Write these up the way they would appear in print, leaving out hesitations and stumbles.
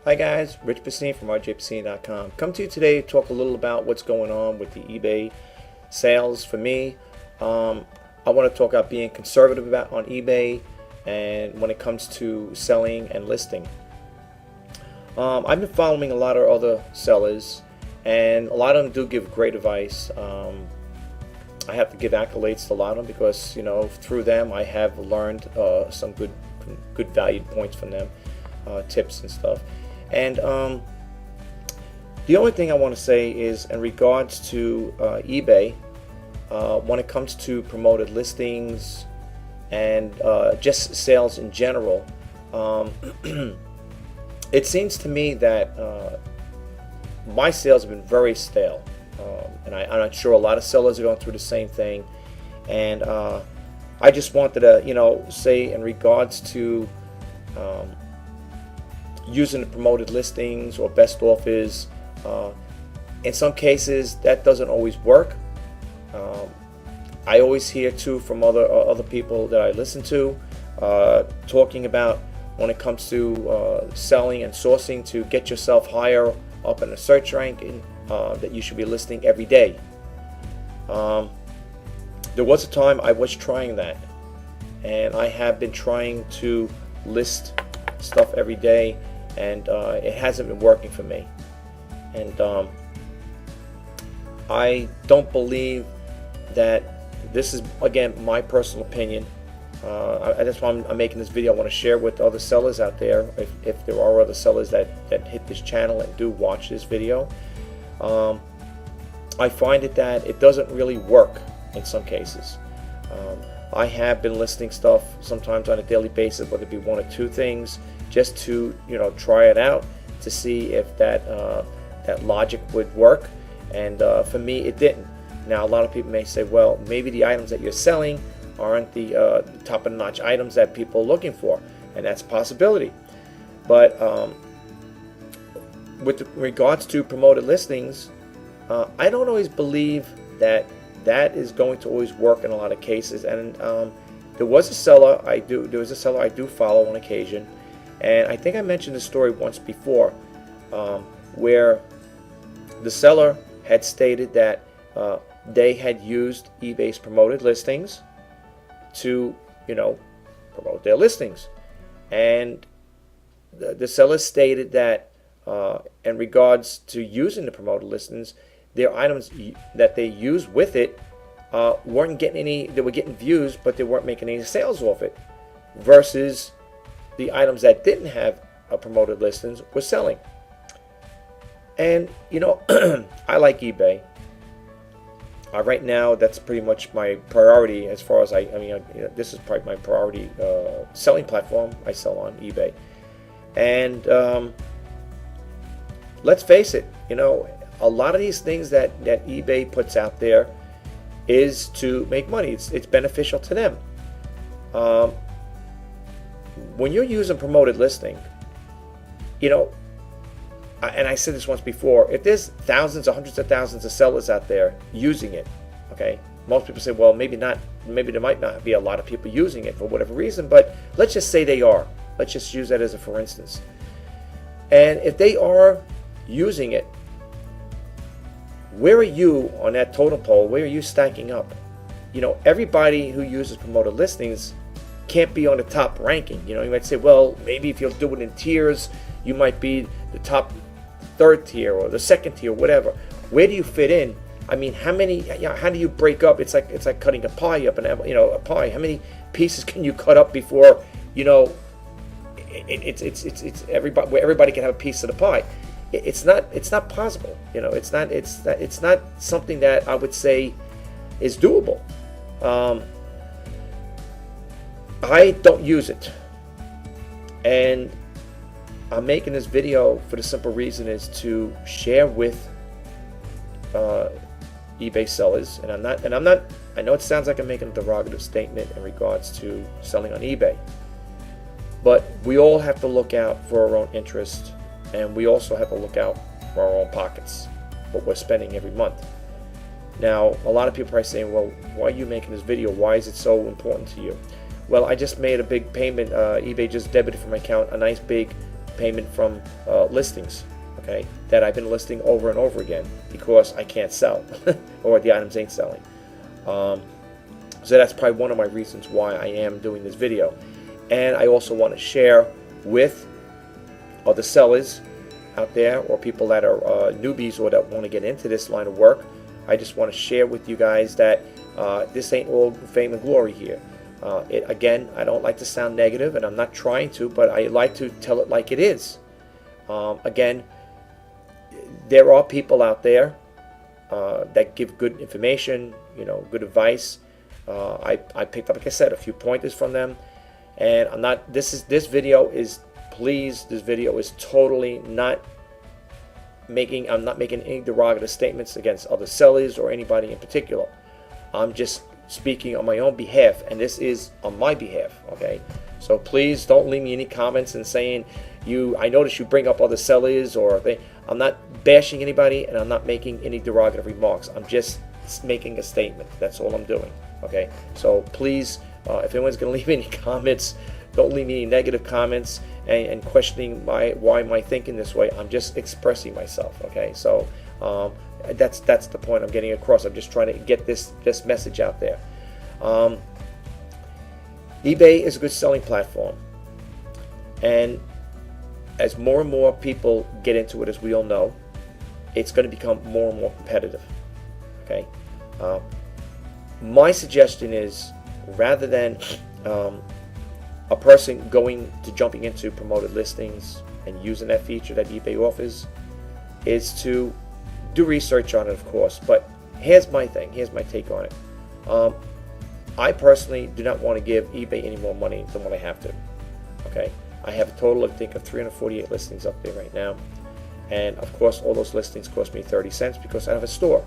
Hi guys, Rich Pasini from rjpasini.com. Come to you today to talk a little about what's going on with the eBay sales for me. I want to talk about being conservative on eBay and when it comes to selling and listing. I've been following a lot of other sellers, and a lot of them do give great advice. I have to give accolades to a lot of them because through them I have learned some good valued points from them, tips and stuff. And the only thing I want to say is in regards to eBay, when it comes to promoted listings and just sales in general, it seems to me that my sales have been very stale, and I'm not sure a lot of sellers are going through the same thing. And I just wanted to say in regards to using the promoted listings or best offers, in some cases that doesn't always work. I always hear too from other people that I listen to talking about when it comes to selling and sourcing to get yourself higher up in the search ranking, that you should be listing every day. There was a time I was trying that, and I have been trying to list stuff every day, and it hasn't been working for me. And I don't believe that this is, again, my personal opinion. That's why I'm making this video. I want to share with other sellers out there, if there are other sellers that hit this channel and do watch this video. I find that it doesn't really work in some cases. I have been listing stuff sometimes on a daily basis, whether it be one or two things, just to try it out to see if that logic would work. And for me, it didn't. Now, a lot of people may say, well, maybe the items that you're selling aren't the top of the notch items that people are looking for, and that's a possibility. But with regards to promoted listings, I don't always believe that is going to always work in a lot of cases. And there was a seller I do follow on occasion, and I think I mentioned this story once before, where the seller had stated that they had used eBay's promoted listings to promote their listings, and the seller stated that in regards to using the promoted listings, their items that they used with it weren't getting any. They were getting views, but they weren't making any sales off it, versus the items that didn't have promoted listings were selling. And I like eBay. Right now, that's pretty much my priority as far as this is probably my priority selling platform. I sell on eBay, and let's face it, a lot of these things that eBay puts out there is to make money. It's beneficial to them. When you're using promoted listing, and I said this once before, if there's thousands or hundreds of thousands of sellers out there using it, okay, most people say, well, maybe not, maybe there might not be a lot of people using it for whatever reason, but let's just say they are. Let's just use that as a for instance. And if they are using it, where are you on that totem pole? Where are you stacking up? Everybody who uses promoted listings can't be on the top ranking. You might say, well, maybe if you'll do it in tiers, you might be the top third tier or the second tier, whatever. Where do you fit in? I mean, how do you break up? It's like cutting a pie up, a pie. How many pieces can you cut up before it's everybody, where everybody can have a piece of the pie? It's not possible. It's not something that I would say is doable. I don't use it, and I'm making this video for the simple reason is to share with eBay sellers, and I'm not. I know it sounds like I'm making a derogative statement in regards to selling on eBay, but we all have to look out for our own interest, and we also have to look out for our own pockets, what we're spending every month. Now, a lot of people are saying, well, why are you making this video? Why is it so important to you? Well, I just made a big payment. eBay just debited from my account a nice big payment from listings, okay, that I've been listing over and over again because I can't sell or the items ain't selling. So that's probably one of my reasons why I am doing this video. And I also want to share with other sellers out there or people that are newbies or that want to get into this line of work. I just want to share with you guys that this ain't all fame and glory here. Again, I don't like to sound negative, and I'm not trying to, but I like to tell it like it is. Again, there are people out there that give good information, good advice. I picked up, like I said, a few pointers from them, and I'm not. This video is totally not making. I'm not making any derogative statements against other sellers or anybody in particular. I'm just speaking on my own behalf, and this is on my behalf. Okay, so please don't leave me any comments and saying I notice you bring up other sellers or I'm not bashing anybody, and I'm not making any derogative remarks. I'm just making a statement. That's all I'm doing. Okay, so please, if anyone's going to leave any comments, don't leave me any negative comments and questioning why am I thinking this way. I'm just expressing myself. Okay, so that's the point I'm getting across. I'm just trying to get this message out there. eBay is a good selling platform, and as more and more people get into it, as we all know, it's going to become more and more competitive. Okay. My suggestion is, rather than a person jumping into promoted listings and using that feature that eBay offers, is to do research on it, of course. But here's my thing. Here's my take on it. I personally do not want to give eBay any more money than what I have to. Okay. I have a total, I think, of 348 listings up there right now, and of course, all those listings cost me 30 cents because I have a store.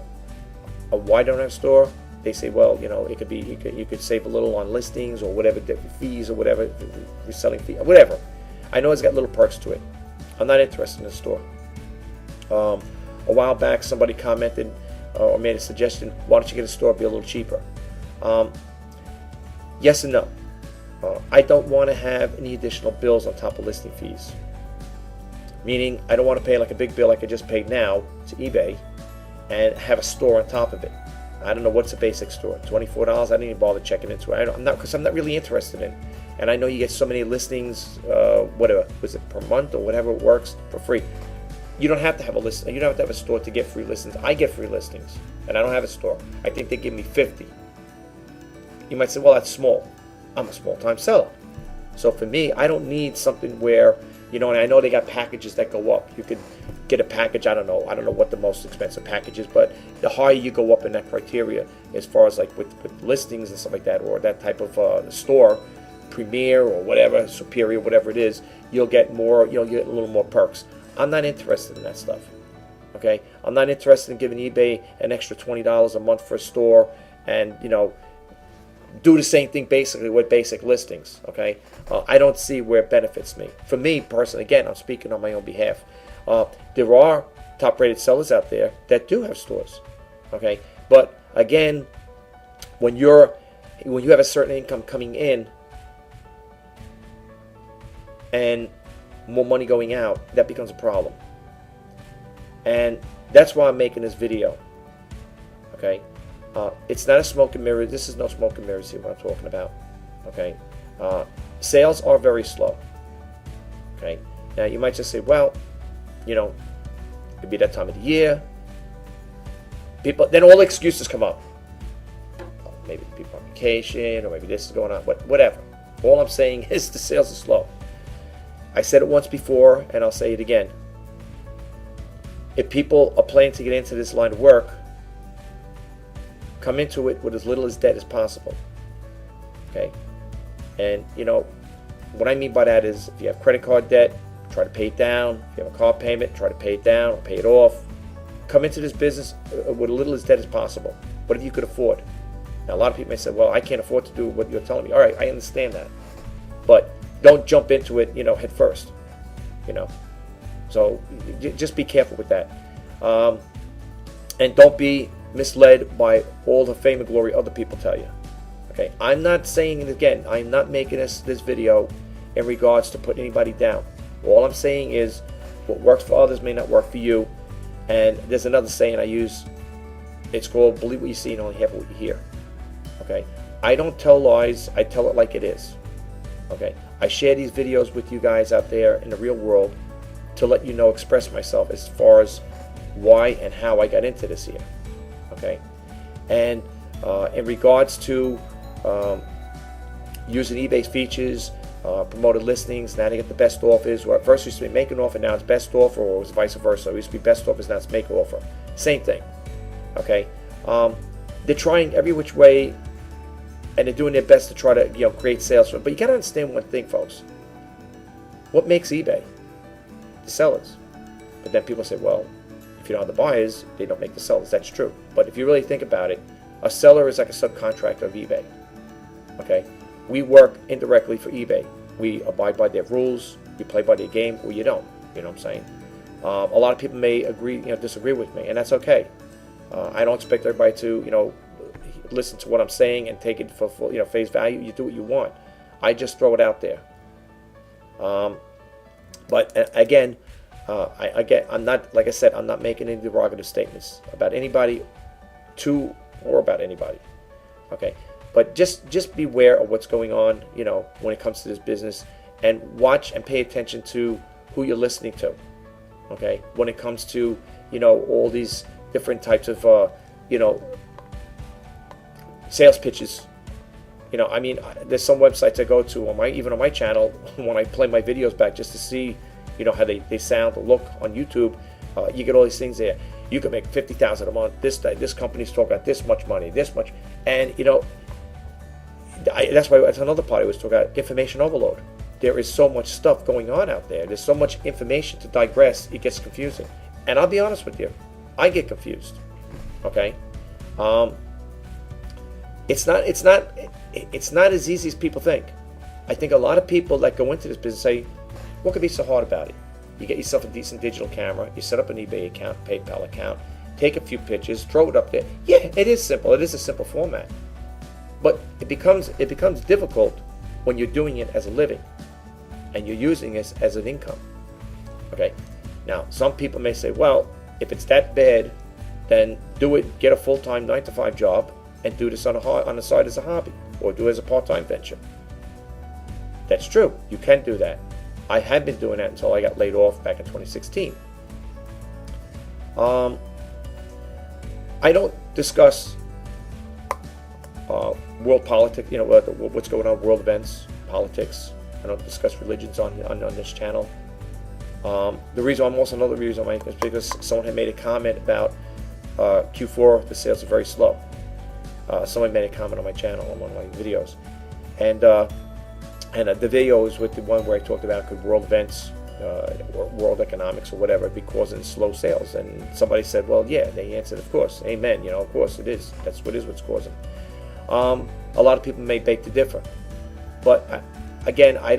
Why don't I have a store? They say, well, it could be you could save a little on listings or whatever, fees or whatever, reselling fee, whatever. I know it's got little perks to it. I'm not interested in a store. A while back, somebody commented or made a suggestion, why don't you get a store, be a little cheaper? Yes and no. I don't want to have any additional bills on top of listing fees. Meaning, I don't want to pay like a big bill like I just paid now to eBay and have a store on top of it. I don't know what's a basic store. $24. I didn't even bother checking into it. I'm not really interested in. And I know you get so many listings, whatever was it per month or whatever it works for free. You don't have to have a list. You don't have to have a store to get free listings. I get free listings, and I don't have a store. I think they give me 50. You might say, well, that's small. I'm a small-time seller. So for me, I don't need something where, and I know they got packages that go up. You could get a package, I don't know what the most expensive package is, but the higher you go up in that criteria, as far as like with listings and stuff like that, or that type of store, Premier or whatever, Superior, whatever it is, you'll get more, you'll get a little more perks. I'm not interested in that stuff. Okay? I'm not interested in giving eBay an extra $20 a month for a store and, do the same thing basically with basic listings. Okay, I don't see where it benefits me. For me personally, again, I'm speaking on my own behalf. There are top-rated sellers out there that do have stores. Okay, but again, when you have a certain income coming in and more money going out, that becomes a problem. And that's why I'm making this video. Okay. It's not a smoke and mirror. This is no smoke and mirrors here, what I'm talking about. Okay, sales are very slow. Okay, now you might just say, well, it could be that time of the year. Then all the excuses come up. Maybe people on vacation, or maybe this is going on. Whatever. All I'm saying is the sales are slow. I said it once before, and I'll say it again. If people are planning to get into this line of work, come into it with as little as debt as possible. Okay, and what I mean by that is, if you have credit card debt, try to pay it down. If you have a car payment, try to pay it down or pay it off. Come into this business with as little as debt as possible, whatever you could afford. Now, a lot of people may say, well, I can't afford to do what you're telling me. All right, I understand that, but don't jump into it, head first. So just be careful with that, and don't be misled by all the fame and glory other people tell you. Okay, I'm not saying it again. I'm not making this video in regards to put anybody down. All I'm saying is what works for others may not work for you. And there's another saying I use. It's called believe what you see and only half what you hear. Okay? I don't tell lies. I tell it like it is. Okay? I share these videos with you guys out there in the real world to let you know, express myself as far as why and how I got into this here. Okay? And in regards to using eBay's features, promoted listings, now to get the best offers, where at first it used to be make an offer, now it's best offer, or it was vice versa. It used to be best offers, now it's make offer. Same thing. Okay? They're trying every which way, and they're doing their best to try to create sales. But you got to understand one thing, folks. What makes eBay? The sellers. But then people say, well, if you don't have the buyers, they don't make the sellers. That's true. But if you really think about it, a seller is like a subcontractor of eBay. Okay? We work indirectly for eBay. We abide by their rules. We play by their game, or you don't. You know what I'm saying? A lot of people may agree, disagree with me, and that's okay. I don't expect everybody to, listen to what I'm saying and take it for full, face value. You do what you want. I just throw it out there. But again, I'm not, like I said, I'm not making any derogative statements about anybody, to or about anybody. Okay, but just beware of what's going on, when it comes to this business, and watch and pay attention to who you're listening to. Okay, when it comes to all these different types of sales pitches. There's some websites I go to even on my channel when I play my videos back just to see, how they sound or look on YouTube. You get all these things there. You can make $50,000 a month. This company's talking about this much money, this much, and that's why that's another part I was talking about, information overload. There is so much stuff going on out there. There's so much information to digress. It gets confusing, and I'll be honest with you, I get confused. Okay. It's not as easy as people think. I think a lot of people that go into this business say, what could be so hard about it? You get yourself a decent digital camera, you set up an eBay account, PayPal account, take a few pictures, throw it up there. Yeah, it is simple. It is a simple format. But it becomes difficult when you're doing it as a living and you're using this as an income. Okay? Now, some people may say, well, if it's that bad, then do it, get a full-time 9-to-5 job, and do this on the side as a hobby, or do it as a part-time venture. That's true. You can do that. I had been doing that until I got laid off back in 2016. I don't discuss world politics, what's going on, world events, politics. I don't discuss religions on this channel. The reason another reason why is because someone had made a comment about Q4, the sales are very slow. Someone made a comment on my channel on one of my videos, and the video is with the one where I talked about could world events, or world economics, or whatever, be causing slow sales. And somebody said, well, yeah. They answered, of course, amen. Of course it is. That's what's causing. A lot of people may beg to differ, but again, I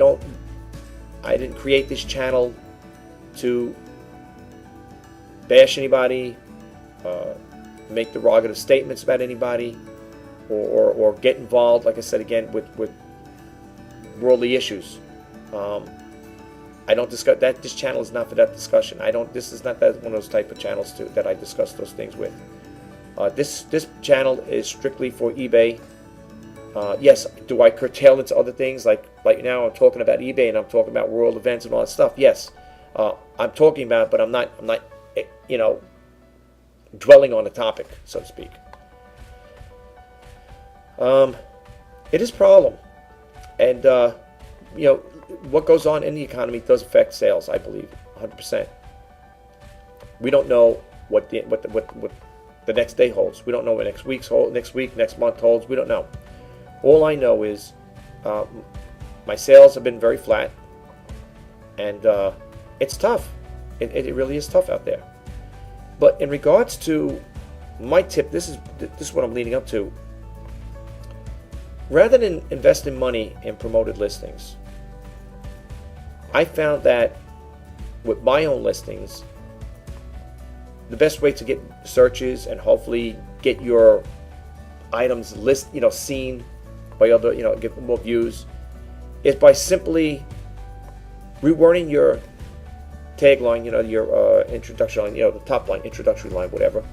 didn't create this channel to bash anybody, make derogative statements about anybody, or get involved, like I said again, with worldly issues. I don't discuss that. This channel is not for that discussion. This is not one of those type of channels that I discuss those things with. This channel is strictly for eBay. Yes, do I curtail into other things? Like now I'm talking about eBay and I'm talking about world events and all that stuff. Yes, I'm talking about it, but I'm not dwelling on the topic, so to speak. It is a problem, and what goes on in the economy does affect sales. I believe 100%. We don't know what the next day holds. We don't know what next month holds. We don't know. All I know is my sales have been very flat, and it's tough. It really is tough out there. But in regards to my tip, this is what I'm leading up to. Rather than investing money in promoted listings, I found that with my own listings, the best way to get searches and hopefully get your items seen by other, get more views, is by simply rewording your tagline, your introduction line, the top line, introductory line, whatever,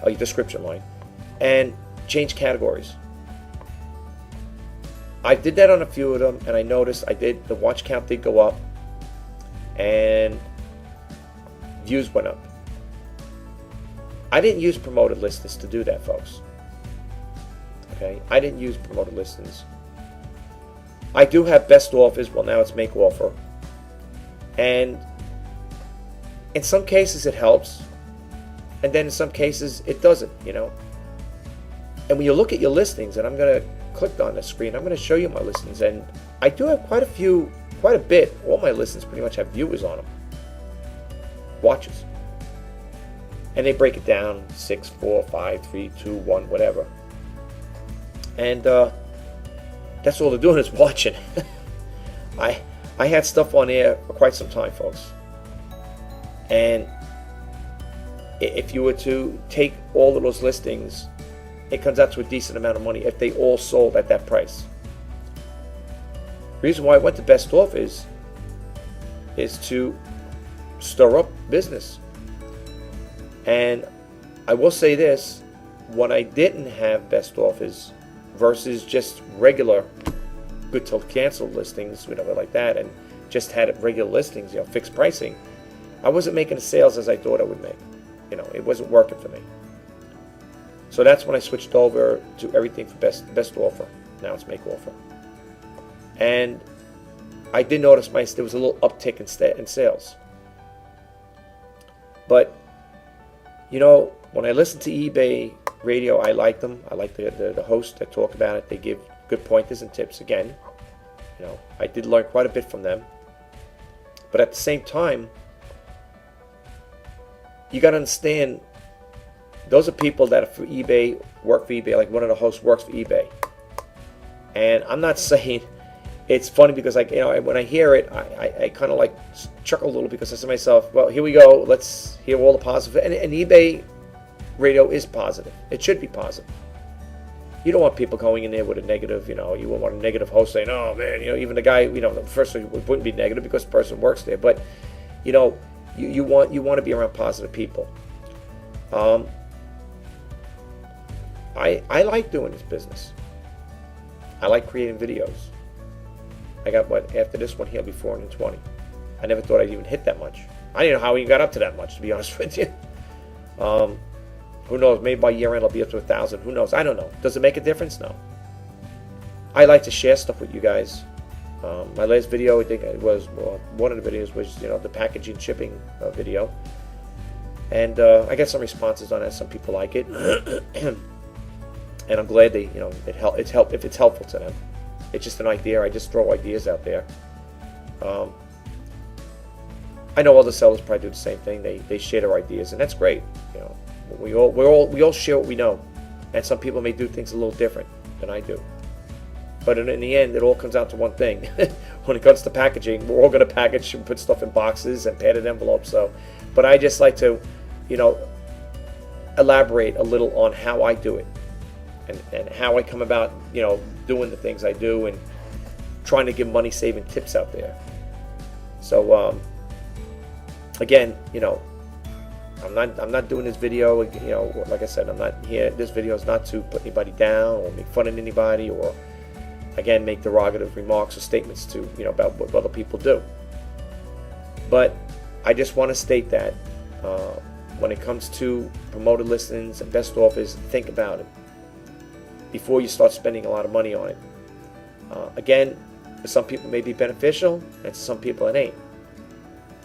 your description line, and change categories. I did that on a few of them, and I noticed the watch count did go up, and views went up. I didn't use promoted listings to do that, folks. Okay, I didn't use promoted listings. I do have best offers. Well, now it's make offer, and in some cases it helps, and then in some cases it doesn't. And when you look at your listings, and I'm going to click on the screen, I'm going to show you my listings, and I do have quite a bit. All my listings pretty much have viewers on them, watches, and they break it down 6, 4, 5, 3, 2, 1, whatever. And that's all they're doing is watching. I had stuff on there for quite some time, folks. And if you were to take all of those listings, it comes out to a decent amount of money if they all sold at that price. The reason why I went to best offers is to stir up business. And I will say this, when I didn't have best offers versus just regular good till cancel listings, like that, and just had regular listings, fixed pricing, I wasn't making the sales as I thought I would make. It wasn't working for me. So that's when I switched over to everything for best offer. Now it's make offer. And I did notice there was a little uptick in sales. But when I listen to eBay radio, I like them. I like the hosts that talk about it. They give good pointers and tips. Again, I did learn quite a bit from them. But at the same time, you got to understand, those are people that are for eBay, work for eBay. Like one of the hosts works for eBay. And I'm not saying, it's funny because when I hear it, I kind of like chuckle a little, because I say to myself, well, here we go. Let's hear all the positive. And eBay radio is positive. It should be positive. You don't want people going in there with a negative, you won't want a negative host saying, oh man, even the guy, first it wouldn't be negative because the person works there. But, you want to be around positive people. I like doing this business. I like creating videos. I got after this one here, I'll be 420. I never thought I'd even hit that much. I didn't know how we got up to that much, to be honest with you. Who knows? Maybe by year end I'll be up to 1,000. Who knows? I don't know. Does it make a difference? No. I like to share stuff with you guys. My last video, I think it was, one of the videos was, the packaging shipping video. And I got some responses on that. Some people like it. And I'm glad they, it's helpful to them. It's just an idea. I just throw ideas out there. I know other sellers probably do the same thing. They share their ideas, and that's great. We all share what we know, and some people may do things a little different than I do. But in the end, it all comes down to one thing. When it comes to packaging, we're all going to package and put stuff in boxes and padded envelopes. But I just like to, elaborate a little on how I do it, and how I come about, doing the things I do, and trying to give money-saving tips out there. So, again, I'm not doing this video, like I said, I'm not here. This video is not to put anybody down or make fun of anybody, or again make derogative remarks or statements to about what other people do. But I just want to state that when it comes to promoted listings and best offers, think about it before you start spending a lot of money on it. Again, for some people it may be beneficial, and to some people it ain't.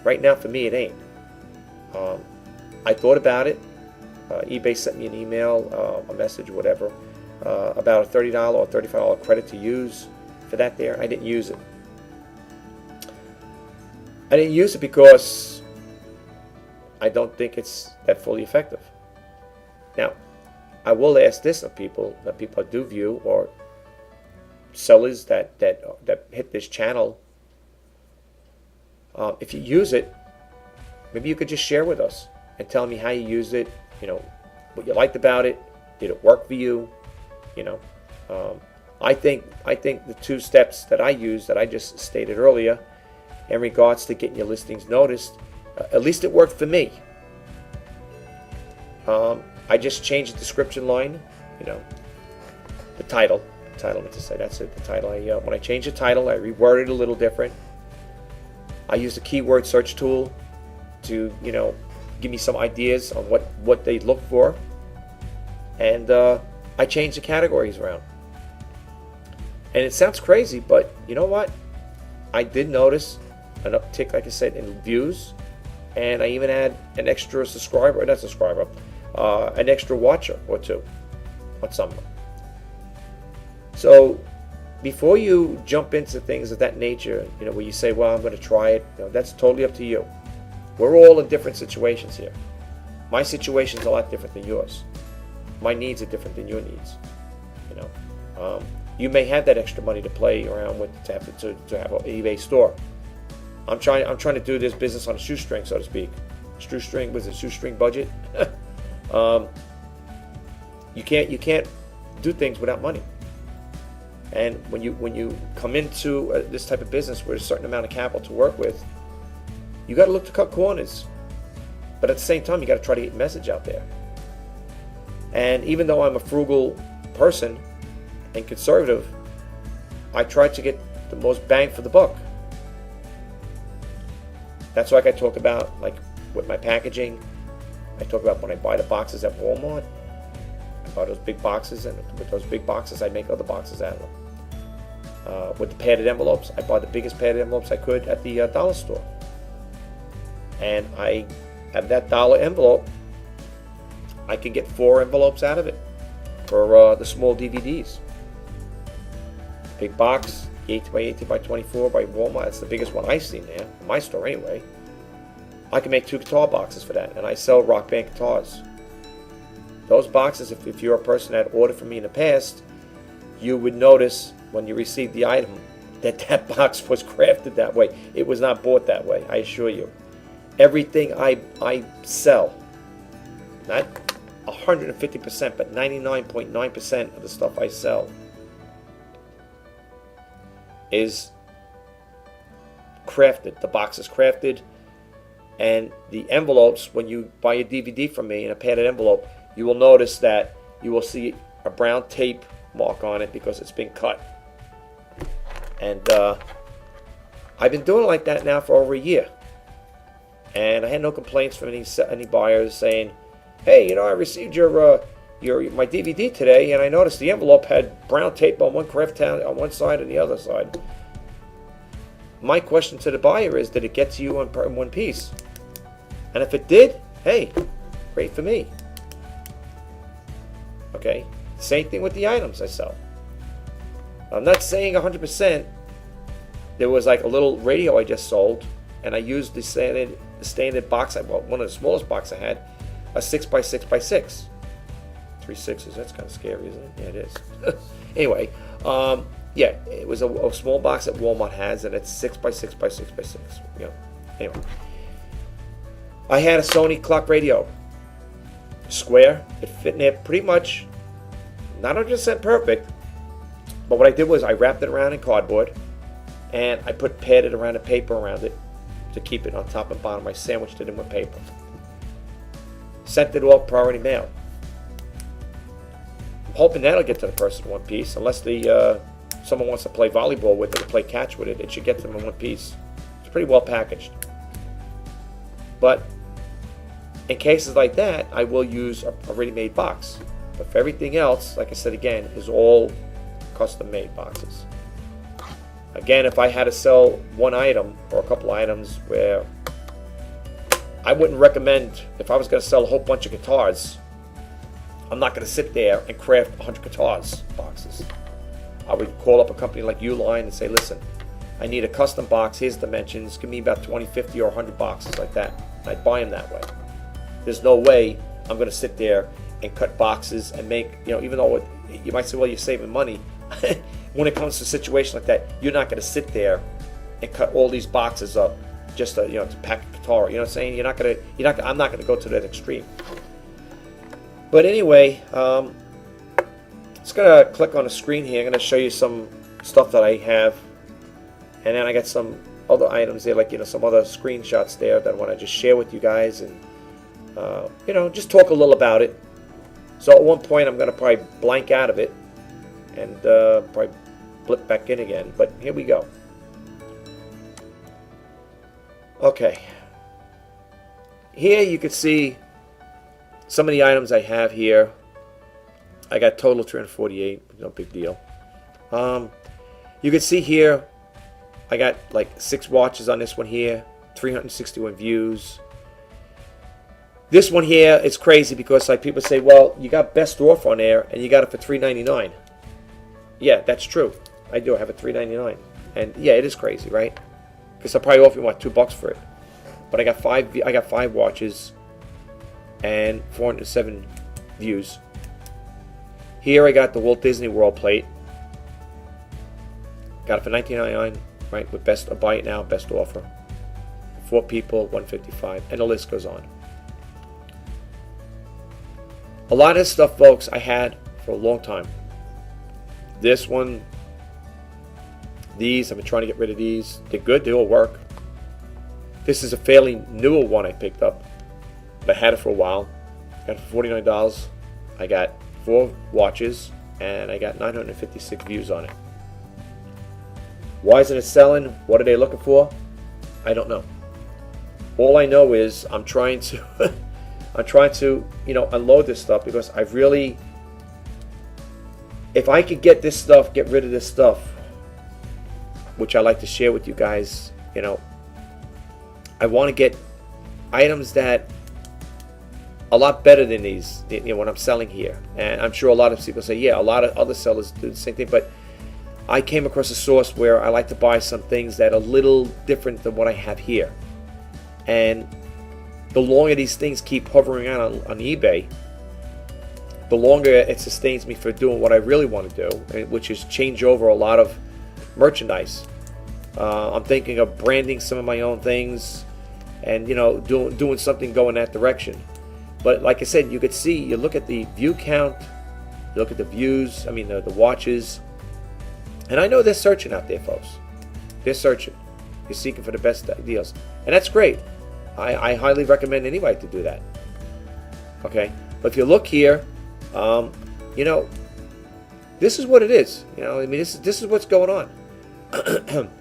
Right now, for me, it ain't. I thought about it. eBay sent me an email, a message, whatever, about a $30 or $35 credit to use for that there. I didn't use it. I didn't use it because I don't think it's that fully effective. Now, I will ask this of people that people do view, or sellers that hit this channel. If you use it, maybe you could just share with us and tell me how you used it, what you liked about it. Did it work for you? I think the two steps that I used, that I just stated earlier, in regards to getting your listings noticed. At least it worked for me. I just changed the description line, the title. I meant to say, that's it, the title. When I changed the title, I reworded it a little different. I used a keyword search tool to, give me some ideas on what they look for. And I changed the categories around. And it sounds crazy, but you know what? I did notice an uptick, like I said, in views. And I even had an extra an extra watcher or two on some of them. So before you jump into things of that nature, where you say, well, I'm going to try it, that's totally up to you. We're all in different situations here. My situation is a lot different than yours. My needs are different than your needs. You may have that extra money to play around with to have an eBay store. I'm trying to do this business on a shoestring, so to speak. Shoestring with a shoestring budget. You can't do things without money. And when you come into this type of business with a certain amount of capital to work with, you got to look to cut corners. But at the same time, you got to try to get your message out there. And even though I'm a frugal person and conservative, I try to get the most bang for the buck. That's like I talk about, like with my packaging. I talk about when I buy the boxes at Walmart. I buy those big boxes, and with those big boxes, I make other boxes out of them. With the padded envelopes, I buy the biggest padded envelopes I could at the dollar store. And I have that dollar envelope. I can get 4 envelopes out of it for the small DVDs. Big box, 18 by 18 by 24 by Walmart. That's the biggest one I've seen there, in my store anyway. I can make 2 guitar boxes for that, and I sell Rock Band guitars. Those boxes, if you're a person that ordered from me in the past, you would notice when you received the item that box was crafted that way. It was not bought that way, I assure you. Everything I sell, not 150%, but 99.9% of the stuff I sell is crafted. The box is crafted, and the envelopes, when you buy a DVD from me in a padded envelope, you will notice that you will see a brown tape mark on it because it's been cut. And I've been doing it like that now for over a year, and I had no complaints from any buyers saying, hey, I received my DVD today, and I noticed the envelope had brown tape on one side and the other side. My question to the buyer is, did it get to you in one piece? And if it did, hey, great for me. Okay, same thing with the items I sell. I'm not saying 100%. There was like a little radio I just sold, and I used the standard box. One of the smallest boxes I had, a 6x6x6. 3 6s. That's kind of scary, isn't it? Yeah, it is. Anyway, yeah, it was a small box that Walmart has, and it's 6x6x6x6. Anyway, I had a Sony clock radio, square. It fit in there pretty much, not 100% perfect. But what I did was I wrapped it around in cardboard, and I put padded around a paper around it to keep it on top and bottom. I sandwiched it in with paper. Sent it off priority mail. I'm hoping that'll get to the person in one piece, unless someone wants to play volleyball with it or play catch with it. It should get to them in one piece. It's pretty well packaged. But in cases like that, I will use a ready-made box. But for everything else, like I said again, is all custom-made boxes. Again, if I had to sell one item or a couple items, where I wouldn't recommend, if I was going to sell a whole bunch of guitars, I'm not going to sit there and craft 100 guitars boxes. I would call up a company like Uline and say, listen, I need a custom box, here's the dimensions, give me about 20, 50, or 100 boxes like that. And I'd buy them that way. There's no way I'm going to sit there and cut boxes and make, even though you might say, well, you're saving money. When it comes to a situation like that, you're not going to sit there and cut all these boxes up just to pack a guitar. You know what I'm saying? I'm not going to go to that extreme. But anyway, just going to click on the screen here. I'm going to show you some stuff that I have, and then I got some other items there, like some other screenshots there that I want to just share with you guys, and just talk a little about it. So at one point I'm going to probably blank out of it and probably blip back in again, but here we go. Okay, here you can see some of the items I have here. I got total 348, no big deal. You can see here I got like 6 watches on this one here, 361 views. This one here is crazy because like people say, well, you got best offer on there and you got it for $3.99. Yeah, that's true. I do have a $3.99, and yeah, it is crazy, right? Because I probably offer you what, $2 for it. But I got 5 watches and 407 views. Here I got the Walt Disney World plate. Got it for $19.99, right? With best buy it now, best offer. 4 people, $155, and the list goes on. A lot of this stuff, folks, I had for a long time. This one, these, I've been trying to get rid of these. They're good, they all work. This is a fairly newer one I picked up, but I had it for a while. Got it for $49. I got 4 watches, and I got 956 views on it. Why isn't it selling? What are they looking for? I don't know. All I know is I'm trying to unload this stuff, because I really, if I could get this stuff, get rid of this stuff, which I like to share with you guys, I want to get items that a lot better than these, what I'm selling here. And I'm sure a lot of people say, yeah, a lot of other sellers do the same thing, but I came across a source where I like to buy some things that are a little different than what I have here. And the longer these things keep hovering on eBay, the longer it sustains me for doing what I really want to do, which is change over a lot of merchandise. I'm thinking of branding some of my own things, and doing something going that direction. But like I said, you could see, you look at the view count, you look at the views, the watches, and I know they're searching out there, folks. They're searching. You're seeking for the best deals, and that's great. I highly recommend anybody to do that. Okay, but if you look here, this is what it is. This is what's going on.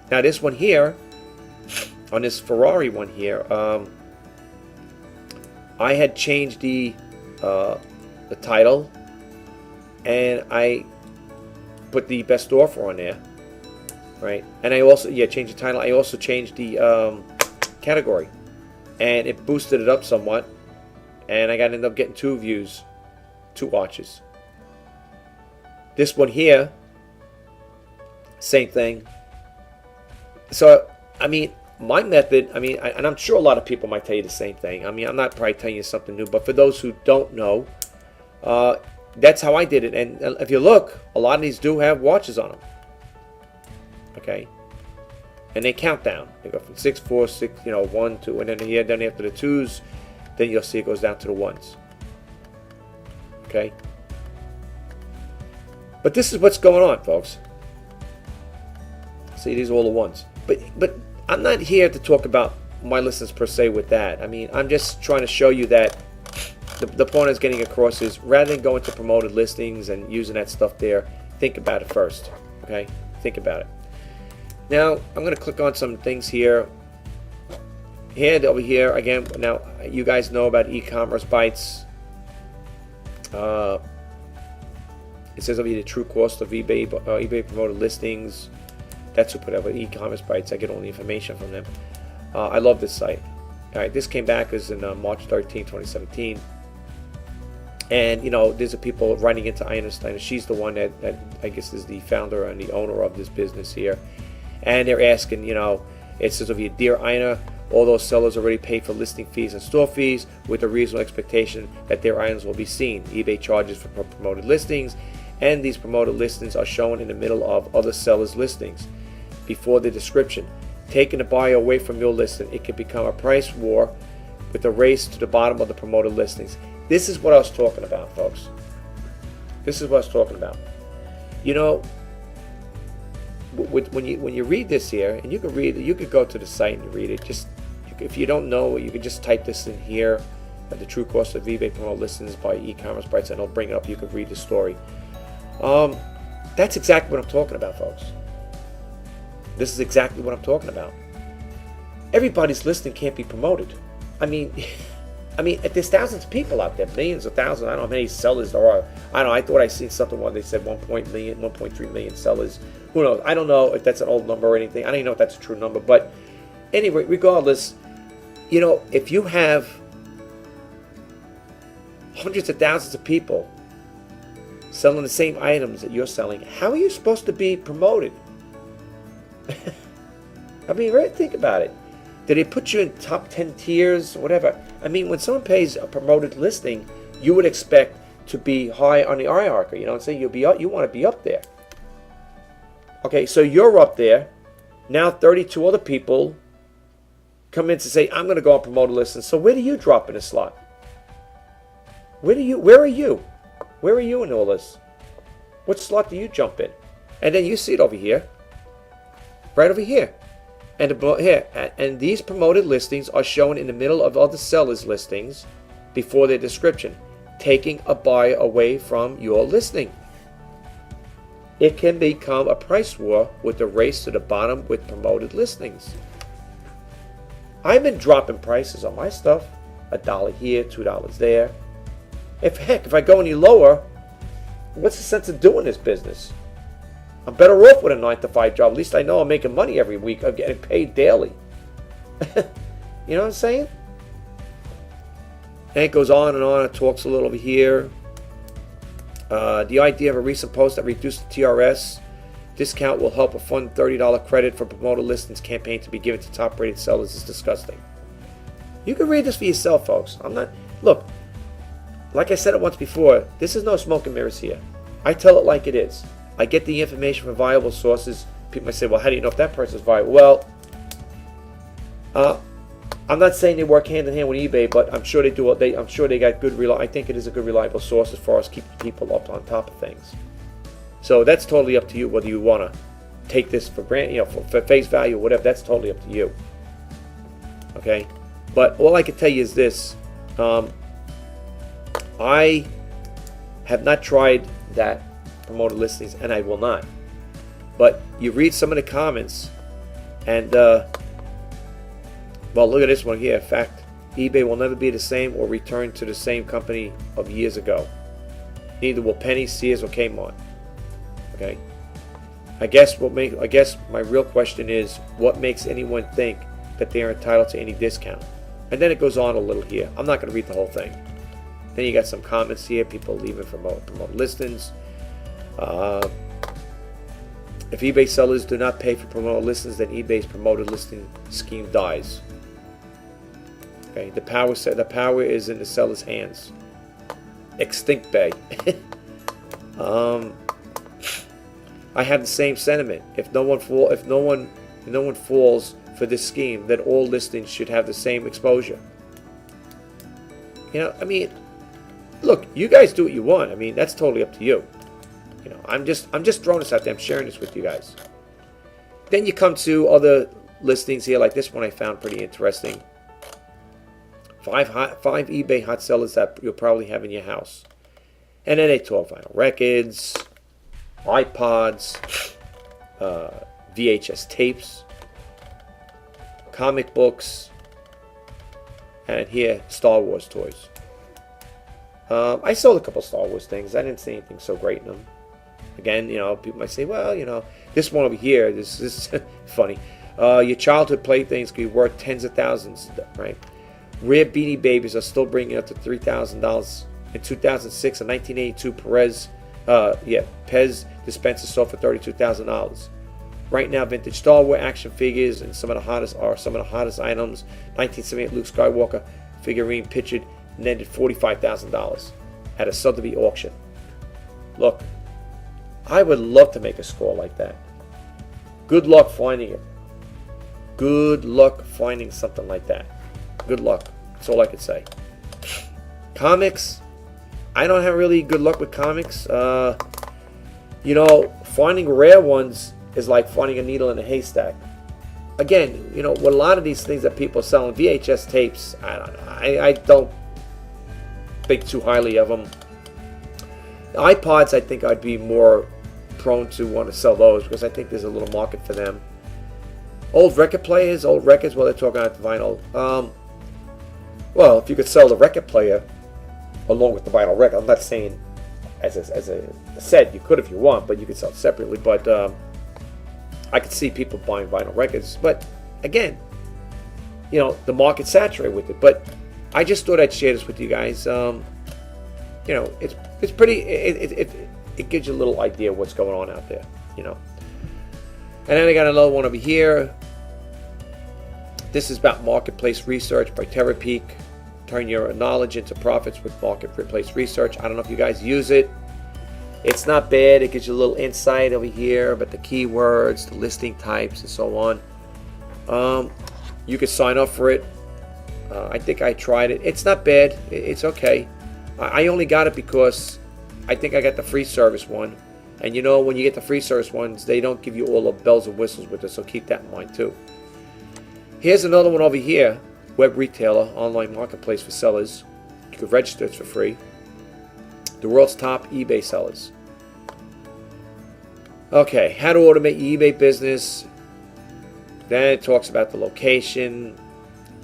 Now this one here, on this Ferrari one here, I had changed the title, and I put the best offer on there, right? And I also changed the title. I also changed the category, and it boosted it up somewhat, and I ended up getting 2 views, 2 watches. This one here, same thing. So my method, and I'm sure a lot of people might tell you the same thing. I'm not probably telling you something new, but for those who don't know, that's how I did it. And if you look, a lot of these do have watches on them. Okay, and they count down. They go from 6, 4, 6, 1, 2, and then after the 2s, then you'll see it goes down to the 1s. Okay, but this is what's going on, folks. See, these are all the 1s. But I'm not here to talk about my listings per se with that. I'm just trying to show you that the point I was getting across is, rather than going to promoted listings and using that stuff there, think about it first. Okay, think about it. Now I'm going to click on some things here. Over here again. Now you guys know about Ecommerce Bites. It says over here the true cost of eBay promoted listings. That's who put up with Ecommerce Bites. I get all the information from them. I love this site. All right, this came back as in March 13, 2017. And there's a people writing into Ina Steiner. She's the one that I guess is the founder and the owner of this business here. And they're asking, it says over here, dear Ina, all those sellers already paid for listing fees and store fees with a reasonable expectation that their items will be seen. eBay charges for promoted listings, and these promoted listings are shown in the middle of other sellers' listings before the description. Taking the buyer away from your listing, it can become a price war with a race to the bottom of the promoted listings. This is what I was talking about, folks. This is what I was talking about. when you read this here, and you can read it, you could go to the site and read it. Just if you don't know, you can just type this in here, the true cost of eBay promoted listings by Ecommerce Bites, and it'll bring it up. You could read the story. That's exactly what I'm talking about, folks. This is exactly what I'm talking about. Everybody's listing can't be promoted. I mean, there's thousands of people out there, millions of thousands. I don't know how many sellers there are. I don't know. I thought I seen something where they said 1.3 million sellers. Who knows? I don't know if that's an old number or anything. I don't even know if that's a true number. But anyway, regardless, if you have hundreds of thousands of people selling the same items that you're selling, how are you supposed to be promoted? I mean, really think about it. Did they put you in top 10 tiers, whatever? I mean, when someone pays a promoted listing, you would expect to be high on the hierarchy. You know what I'm saying? You want to be up there. Okay, so you're up there. Now 32 other people come in to say, I'm going to go on promoted listings. So where do you drop in the slot? Where are you? Where are you in all this? What slot do you jump in? And then you see it over here. Right over here. And these promoted listings are shown in the middle of other sellers' listings before their description, taking a buyer away from your listing. It can become a price war with the race to the bottom with promoted listings. I've been dropping prices on my stuff, $1 here, $2 there. If I go any lower, what's the sense of doing this business? I'm better off with a 9-to-5 job. At least I know I'm making money every week. I'm getting paid daily. You know what I'm saying? And it goes on and on. It talks a little over here. The idea of a recent post that reduced the TRS discount will help a fund $30 credit for promoted listings campaign to be given to top-rated sellers is disgusting. You can read this for yourself, folks. Look, like I said it once before, this is no smoke and mirrors here. I tell it like it is. I get the information from viable sources. People might say, well, how do you know if that person's viable? Well, I'm not saying they work hand in hand with eBay, but I'm sure they do. I'm sure they got good. I think it is a good, reliable source as far as keeping people up on top of things. So that's totally up to you whether you want to take this for granted, for face value, or whatever. That's totally up to you. Okay, but all I can tell you is this: I have not tried that promoted listings, and I will not. But you read some of the comments, and well, look at this one here. In fact, eBay will never be the same or return to the same company of years ago. Neither will Penny, Sears, or Kmart. Okay. I guess my real question is, what makes anyone think that they are entitled to any discount? And then it goes on a little here. I'm not going to read the whole thing. Then you got some comments here. People leaving for promoted listings. If eBay sellers do not pay for promoted listings, then eBay's promoted listing scheme dies. Okay, the power is in the seller's hands. Extinct Bay. I have the same sentiment. If no one falls for this scheme, then all listings should have the same exposure. I mean, look, you guys do what you want. I mean, that's totally up to you. I'm just throwing this out there. I'm sharing this with you guys. Then you come to other listings here, like this one I found pretty interesting. 5 eBay hot sellers that you'll probably have in your house. And then they talk vinyl records, iPods, VHS tapes, comic books, and here, Star Wars toys. I sold a couple Star Wars things. I didn't see anything so great in them. Again, people might say, well, this one over here, this is funny. Your childhood playthings could be worth tens of thousands, right? Rare Beanie Babies are still bringing up to $3,000. In 2006, a 1982 Pez dispenser sold for $32,000. Right now, vintage Star Wars action figures and some of the hottest items. 1978 Luke Skywalker figurine pictured netted $45,000 at a Sotheby's auction. Look, I would love to make a score like that. Good luck finding it. Good luck finding something like that. Good luck. That's all I could say. Comics. I don't have really good luck with comics. Finding rare ones is like finding a needle in a haystack. Again, you know, with a lot of these things that people are selling, VHS tapes, I don't know. I don't think too highly of them. iPods, I think I'd be more prone to want to sell those because I think there's a little market for them. Old record players, old records, well, they're talking about vinyl. Well, if you could sell the record player along with the vinyl record, I'm not saying as a set, you could if you want, but you could sell it separately. But I could see people buying vinyl records. But again, you know, the market's saturated with it. But I just thought I'd share this with you guys. You know, it's pretty. It gives you a little idea of what's going on out there. You know. And then I got another one over here. This is about marketplace research by TerraPeak. Turn your knowledge into profits with marketplace research. I don't know if you guys use it. It's not bad. It gives you a little insight over here about the keywords, the listing types, and so on. You can sign up for it. I think I tried it. It's not bad. It's okay. I only got it because I think I got the free service one. And you know, when you get the free service ones, they don't give you all the bells and whistles with it, so keep that in mind too. Here's another one over here. Web retailer, online marketplace for sellers. You can register, it's for free. The world's top eBay sellers. Okay, how to automate your eBay business. Then it talks about the location,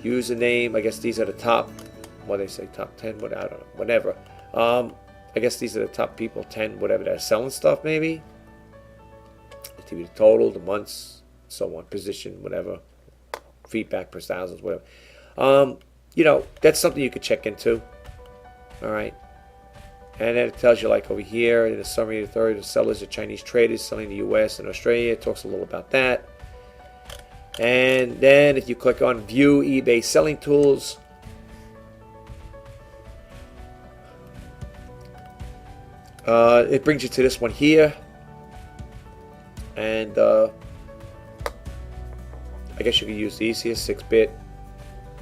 username. I guess these are the top, what do they say, top 10, what, I don't know, whatever. I guess these are the top people, 10, whatever, that are selling stuff maybe. The total, the months, so on, position, whatever. Feedback per thousands, whatever. You know, that's something you could check into. All right. And then it tells you, like over here, in the summary, the sellers are Chinese traders selling in the US and Australia. It talks a little about that. And then if you click on View eBay Selling Tools, it brings you to this one here. And I guess you could use the easiest 6-bit.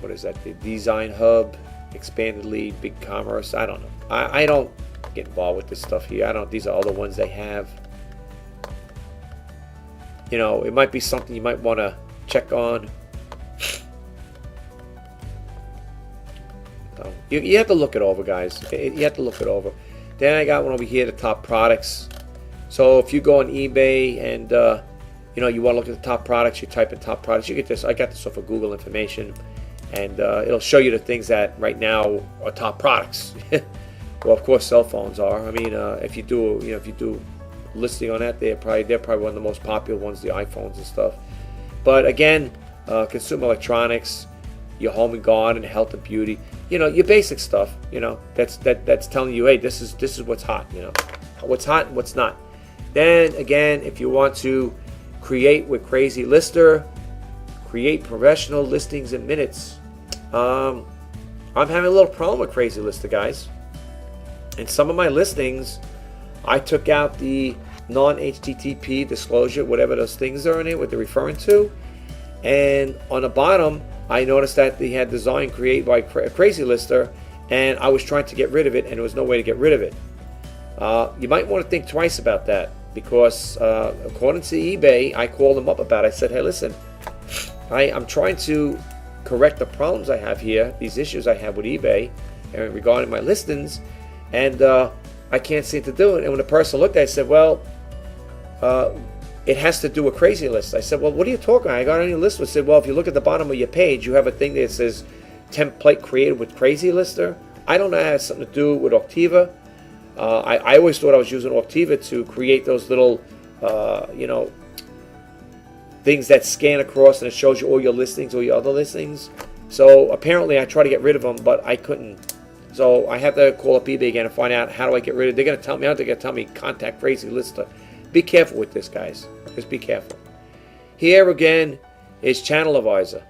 What is that? The Design Hub, Expandedly, Big Commerce. I don't know. I don't get involved with this stuff here. I don't. These are all the ones they have. You know, it might be something you might want to check on. So you have to look it over, guys. You have to look it over. Then I got one over here, the top products. So if you go on eBay and you know, you want to look at the top products, you type in top products. You get this. I got this off of Google information, and it'll show you the things that right now are top products. Well, of course, cell phones are. I mean, if you do, you know, if you do listing on that, they're probably one of the most popular ones, the iPhones and stuff. But again, consumer electronics, your home and garden, health and beauty. You know, your basic stuff. You know, that's telling you, hey, this is what's hot. You know, what's hot and what's not. Then again, if you want to create with Crazy Lister, create professional listings in minutes. I'm having a little problem with Crazy Lister, guys. In some of my listings, I took out the non-HTTP disclosure, whatever those things are in it, what they're referring to. And on the bottom, I noticed that they had design created by Crazy Lister, and I was trying to get rid of it, and there was no way to get rid of it. You might want to think twice about that, because according to eBay, I called them up about it. I said, hey, listen, I'm trying to correct the problems I have here, these issues I have with eBay and regarding my listings, and I can't seem to do it. And when the person looked at it, I said, well, it has to do with Crazy List. I said, well, what are you talking about? I got on your list. I said, well, if you look at the bottom of your page, you have a thing that says template created with Crazy Lister. I don't know if it has something to do with Optiva. I always thought I was using Optiva to create those little, you know, things that scan across and it shows you all your listings, all your other listings. So apparently I tried to get rid of them, but I couldn't. So I have to call up eBay again and find out how do I get rid of it. They're going to tell me, they're going to tell me contact Crazy Lister. Be careful with this, guys. Just be careful. Here again is Channel Advisor.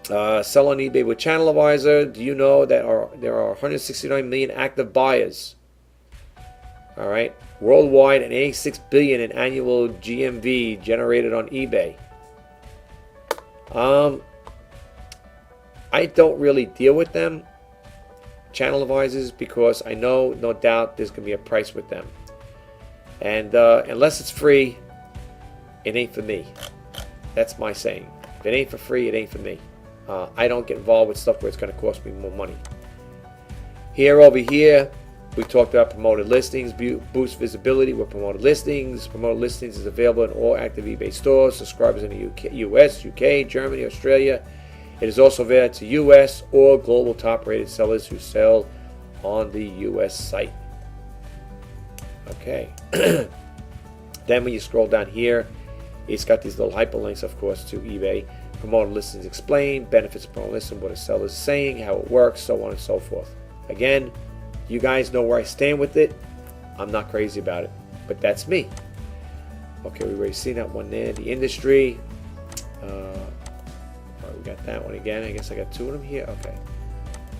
Sell on eBay with Channel Advisor. Do you know that there are 169 million active buyers? All right, worldwide, and 86 billion in annual GMV generated on eBay. I don't really deal with them, Channel Advisors, because I know, no doubt, there's going to be a price with them. And unless it's free, it ain't for me. That's my saying. If it ain't for free, it ain't for me. I don't get involved with stuff where it's going to cost me more money. Over here, we talked about promoted listings, boost visibility with promoted listings. Promoted listings is available in all active eBay stores. Subscribers in the US, UK, Germany, Australia. It is also available to US or global top-rated sellers who sell on the US site. Okay. Then when you scroll down here, it's got these little hyperlinks, of course, to eBay. Promoted listings explained, benefits of promoted listing, what a seller is saying, how it works, so on and so forth. Again, you guys know where I stand with it. I'm not crazy about it, but that's me. Okay, we already seen that one there. The industry. We got that one again. I guess I got two of them here. Okay.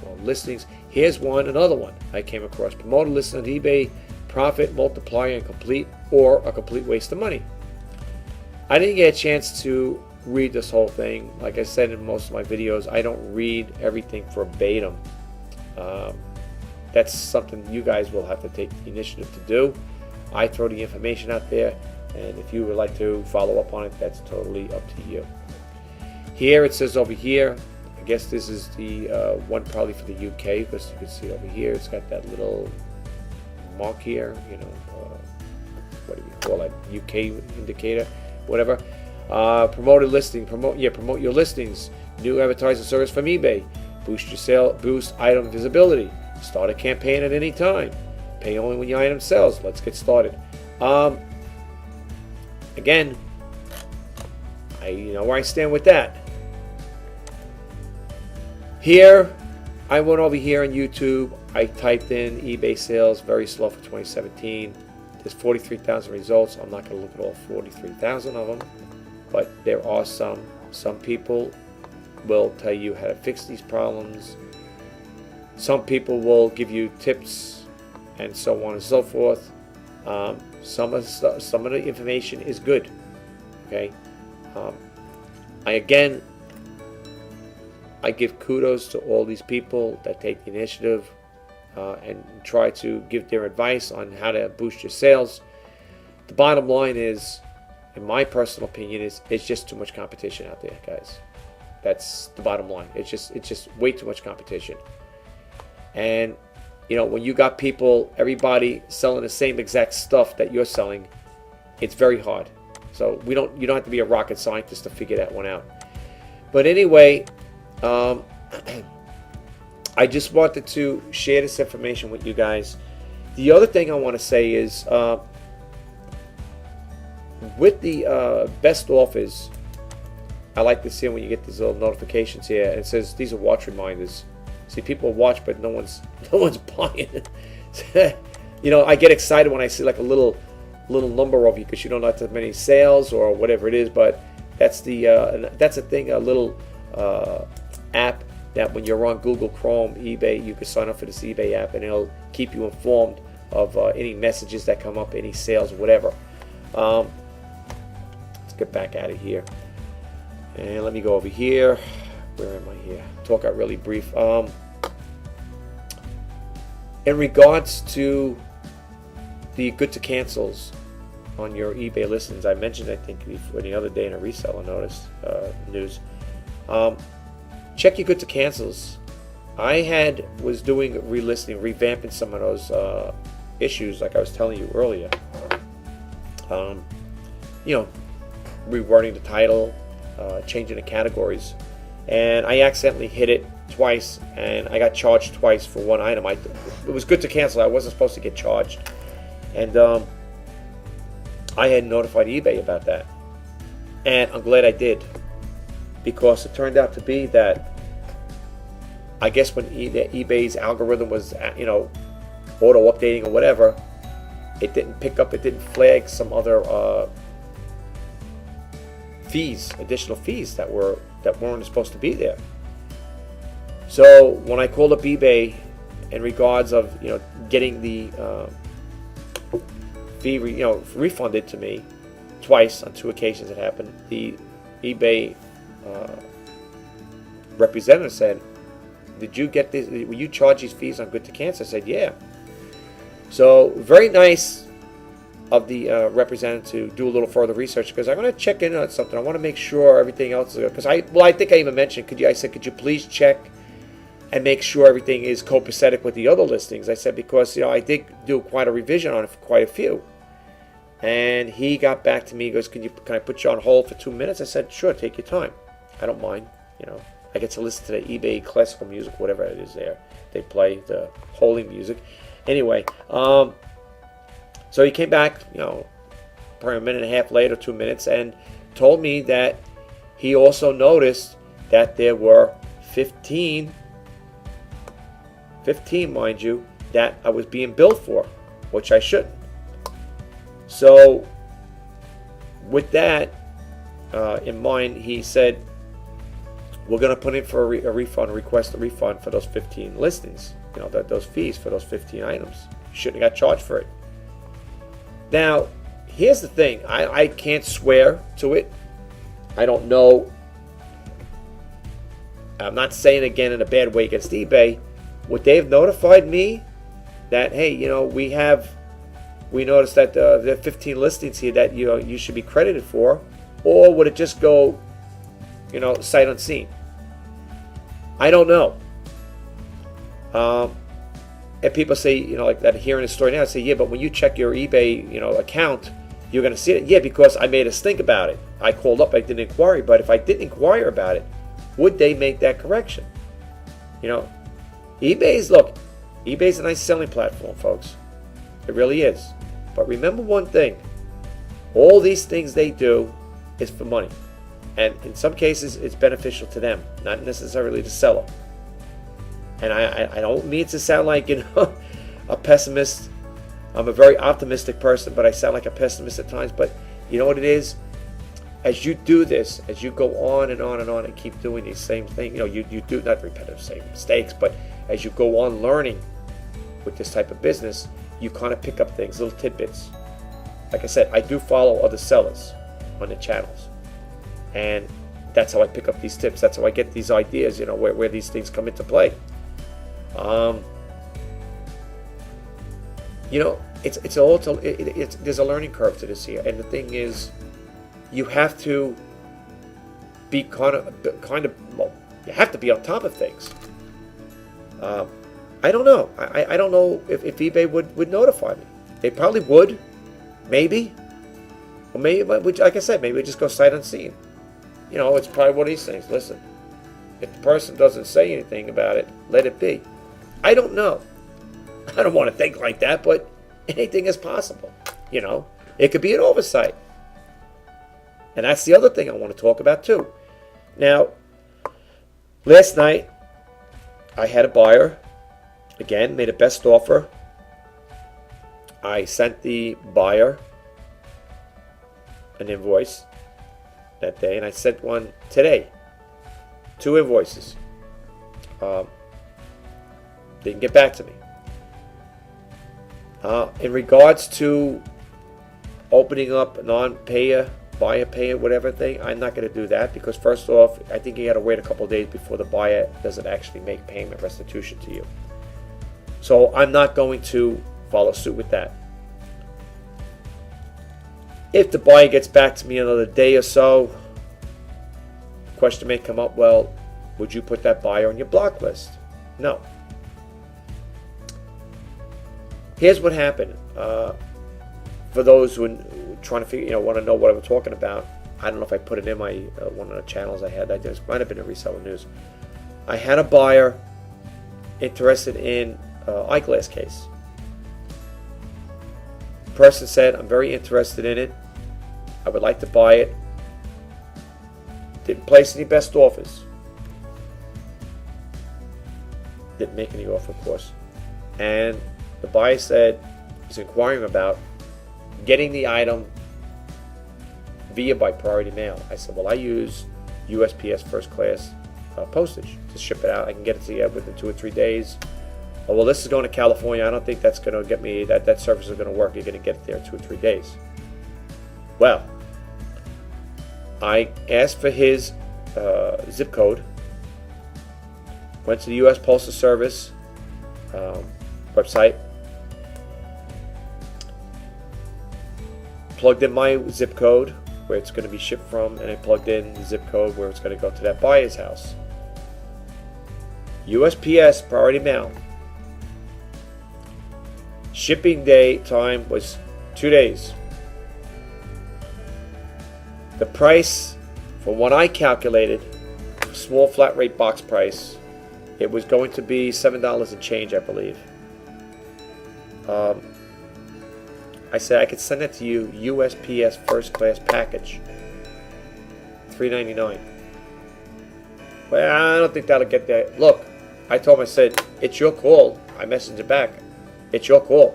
Well, listings. Here's another one I came across. Promoted listing on eBay, profit multiplier and complete or a complete waste of money. I didn't get a chance to read this whole thing. Like I said in most of my videos, I don't read everything verbatim. That's something you guys will have to take the initiative to do. I throw the information out there, and if you would like to follow up on it, that's totally up to you. Here it says over here, I guess this is the one probably for the UK, because you can see over here it's got that little mark here, you know, what do we call that, UK indicator, whatever. Promoted listing, promote your listings. New advertising service from eBay. Boost your sale, boost item visibility. Start a campaign at any time. Pay only when your item sells. Let's get started. Again, you know where I stand with that. Here, I went over here on YouTube. I typed in eBay sales very slow for 2017. There's 43,000 results. I'm not going to look at all 43,000 of them, but there are some. Some people will tell you how to fix these problems. Some people will give you tips and so on and so forth. Some of the information is good. Okay. I give kudos to all these people that take the initiative and try to give their advice on how to boost your sales. The bottom line is, in my personal opinion, it's just too much competition out there, guys. That's the bottom line. It's just way too much competition. And you know, when you got everybody selling the same exact stuff that you're selling, it's very hard. So you don't have to be a rocket scientist to figure that one out. But anyway, I just wanted to share this information with you guys. The other thing I want to say is, with the best offers, I like to see when you get these little notifications here, and it says these are watch reminders. See, people watch, but no one's buying it. You know, I get excited when I see like a little number of you, because you don't have that many sales or whatever it is. But that's a thing, a little app that when you're on Google Chrome, eBay, you can sign up for this eBay app, and it'll keep you informed of any messages that come up, any sales, whatever. Let's get back out of here, and let me go over here. Where am I here? Talk out really brief. In regards to the good to cancels on your eBay listings, I mentioned, I think, before the other day in a reseller notice news. Check your good to cancels. I was doing relisting, revamping some of those issues, like I was telling you earlier. You know, rewording the title, changing the categories. And I accidentally hit it twice, and I got charged twice for one item. It was good to cancel. I wasn't supposed to get charged, and I had notified eBay about that, and I'm glad I did, because it turned out to be that, I guess when eBay's algorithm was, you know, auto updating or whatever, it didn't pick up, it didn't flag some other fees, additional fees that weren't supposed to be there. So when I called up eBay in regards of, you know, getting the fee refunded to me twice, on two occasions it happened, the eBay representative said, "Did you get this? Will you charge these fees on good to cancel?" I said, "Yeah." So very nice representative to do a little further research, because I'm going to check in on something. I want to make sure everything else is good. Because I think I even mentioned, I said, could you please check and make sure everything is copacetic with the other listings? I said, because I did do quite a revision on it for quite a few. And he got back to me. He goes, can I put you on hold for 2 minutes? I said, sure, take your time. I don't mind. I get to listen to the eBay classical music, whatever it is there. They play the holy music. Anyway, so he came back, probably a minute and a half later, 2 minutes, and told me that he also noticed that there were 15, mind you, that I was being billed for, which I shouldn't. So with that in mind, he said, we're going to put in for a refund, request a refund for those 15 listings, those fees for those 15 items. You shouldn't have got charged for it. Now, here's the thing. I can't swear to it. I don't know. I'm not saying again in a bad way against eBay. Would they have notified me that, hey, we noticed that there are 15 listings here that you should be credited for, or would it just go, sight unseen? I don't know. And people say, like that, hearing the story now, I say, yeah, but when you check your eBay, account, you're going to see it. Yeah, because I made us think about it. I called up, I did an inquiry, but if I didn't inquire about it, would they make that correction? eBay's a nice selling platform, folks. It really is. But remember one thing. All these things they do is for money. And in some cases, it's beneficial to them, not necessarily the seller. And I don't mean to sound like, a pessimist. I'm a very optimistic person, but I sound like a pessimist at times. But you know what it is? As you do this, as you go on and on and on and keep doing these same things, you do not repetitive same mistakes, but as you go on learning with this type of business, you kind of pick up things, little tidbits. Like I said, I do follow other sellers on the channels. And that's how I pick up these tips. That's how I get these ideas, where these things come into play. There's a learning curve to this here. And the thing is, you have to be you have to be on top of things. I don't know. I don't know if eBay would notify me. They probably would, maybe. Or maybe, which, like I said, maybe it just goes sight unseen. It's probably one of these things. Listen, if the person doesn't say anything about it, let it be. I don't know. I don't want to think like that, but anything is possible. It could be an oversight. And that's the other thing I want to talk about too. Now, last night, I had a buyer, again, made a best offer. I sent the buyer an invoice that day, and I sent one today. 2 invoices. Didn't get back to me. In regards to opening up non-payer, buyer payer, whatever thing, I'm not going to do that, because first off, I think you got to wait a couple of days before the buyer doesn't actually make payment restitution to you. So I'm not going to follow suit with that. If the buyer gets back to me another day or so, the question may come up, well, would you put that buyer on your block list? No. Here's what happened. For those who are trying to figure, want to know what I'm talking about, I don't know if I put it in my one of the channels I had. It might have been in Reseller News. I had a buyer interested in eyeglass case. The person said, I'm very interested in it. I would like to buy it. Didn't place any best offers. Didn't make any offer, of course. And the buyer said he's inquiring about getting the item by priority mail. I said, well, I use USPS first class postage to ship it out. I can get it to you within 2 or 3 days. Oh, well, this is going to California. I don't think that's going to get me, that service is going to work. You're going to get it there in 2 or 3 days. Well, I asked for his zip code, went to the U.S. Postal Service website, plugged in my zip code where it's going to be shipped from, and I plugged in the zip code where it's going to go to that buyer's house. USPS priority mail. Shipping day time was 2 days. The price, from what I calculated, small flat rate box price, it was going to be $7 and change, I believe. I said I could send it to you, USPS first class package, $3.99. Well, I don't think that'll get there. Look, I told him, I said, it's your call. I messaged it back. It's your call.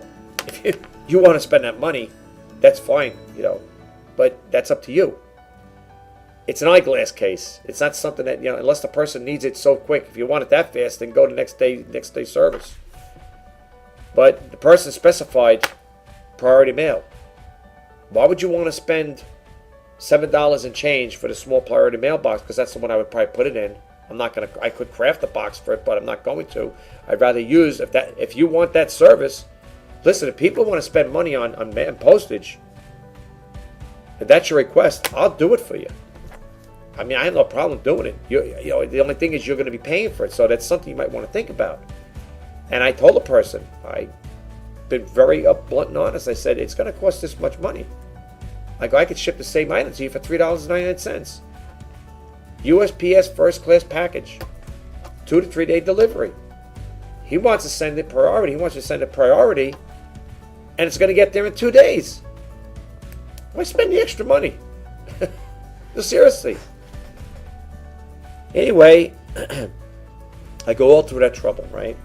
If you want to spend that money, that's fine, but that's up to you. It's an eyeglass case. It's not something that, unless the person needs it so quick. If you want it that fast, then go to next day service. But the person specified priority mail. Why would you want to spend $7 and change for the small priority mail box? Because that's the one I would probably put it in. I could craft the box for it, but I'm not going to. I'd rather use, if you want that service, listen, if people want to spend money on postage, if that's your request, I'll do it for you. I mean, I have no problem doing it. The only thing is you're going to be paying for it, so that's something you might want to think about. And I told the person, I've been very blunt and honest. I said, it's going to cost this much money. I could ship the same item to you for $3.99. USPS first class package, 2 to 3 day delivery. He wants to send it priority. He wants to send it priority, and it's going to get there in 2 days. Why spend the extra money? Seriously. Anyway, I go all through that trouble, right?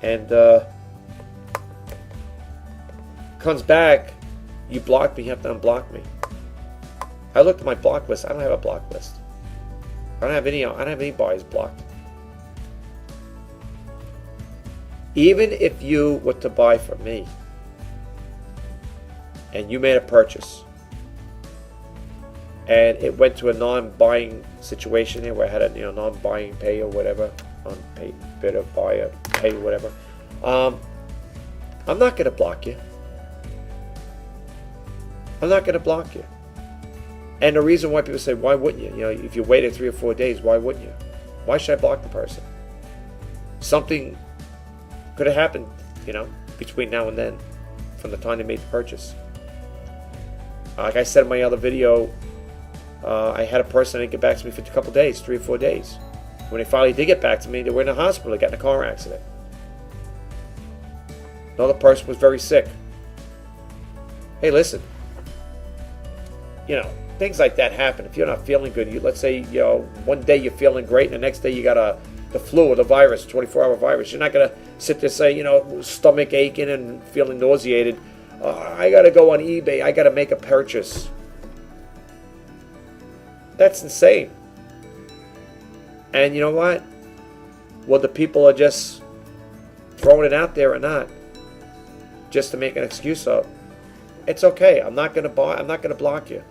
And comes back, you blocked me, you have to unblock me. I looked at my block list. I don't have a block list. I don't have any buyers blocked. Even if you were to buy from me and you made a purchase and it went to a non-buying situation here where I had a non-buying pay or whatever, non-pay bidder, buyer, pay whatever, I'm not going to block you. I'm not going to block you. And the reason why people say, why wouldn't you? If you waited 3 or 4 days, why wouldn't you? Why should I block the person? Something could have happened, between now and then, from the time they made the purchase. Like I said in my other video, I had a person that didn't get back to me for a couple days, 3 or 4 days. When they finally did get back to me, they were in the hospital. They got in a car accident. Another person was very sick. Hey, listen. Things like that happen. If you're not feeling good, let's say, one day you're feeling great and the next day you got the flu or the virus, 24-hour virus. You're not going to sit there say, stomach aching and feeling nauseated. I got to go on eBay. I got to make a purchase. That's insane. And you know what? Whether people are just throwing it out there or not, just to make an excuse up, it's okay. I'm not going to buy. I'm not going to block you.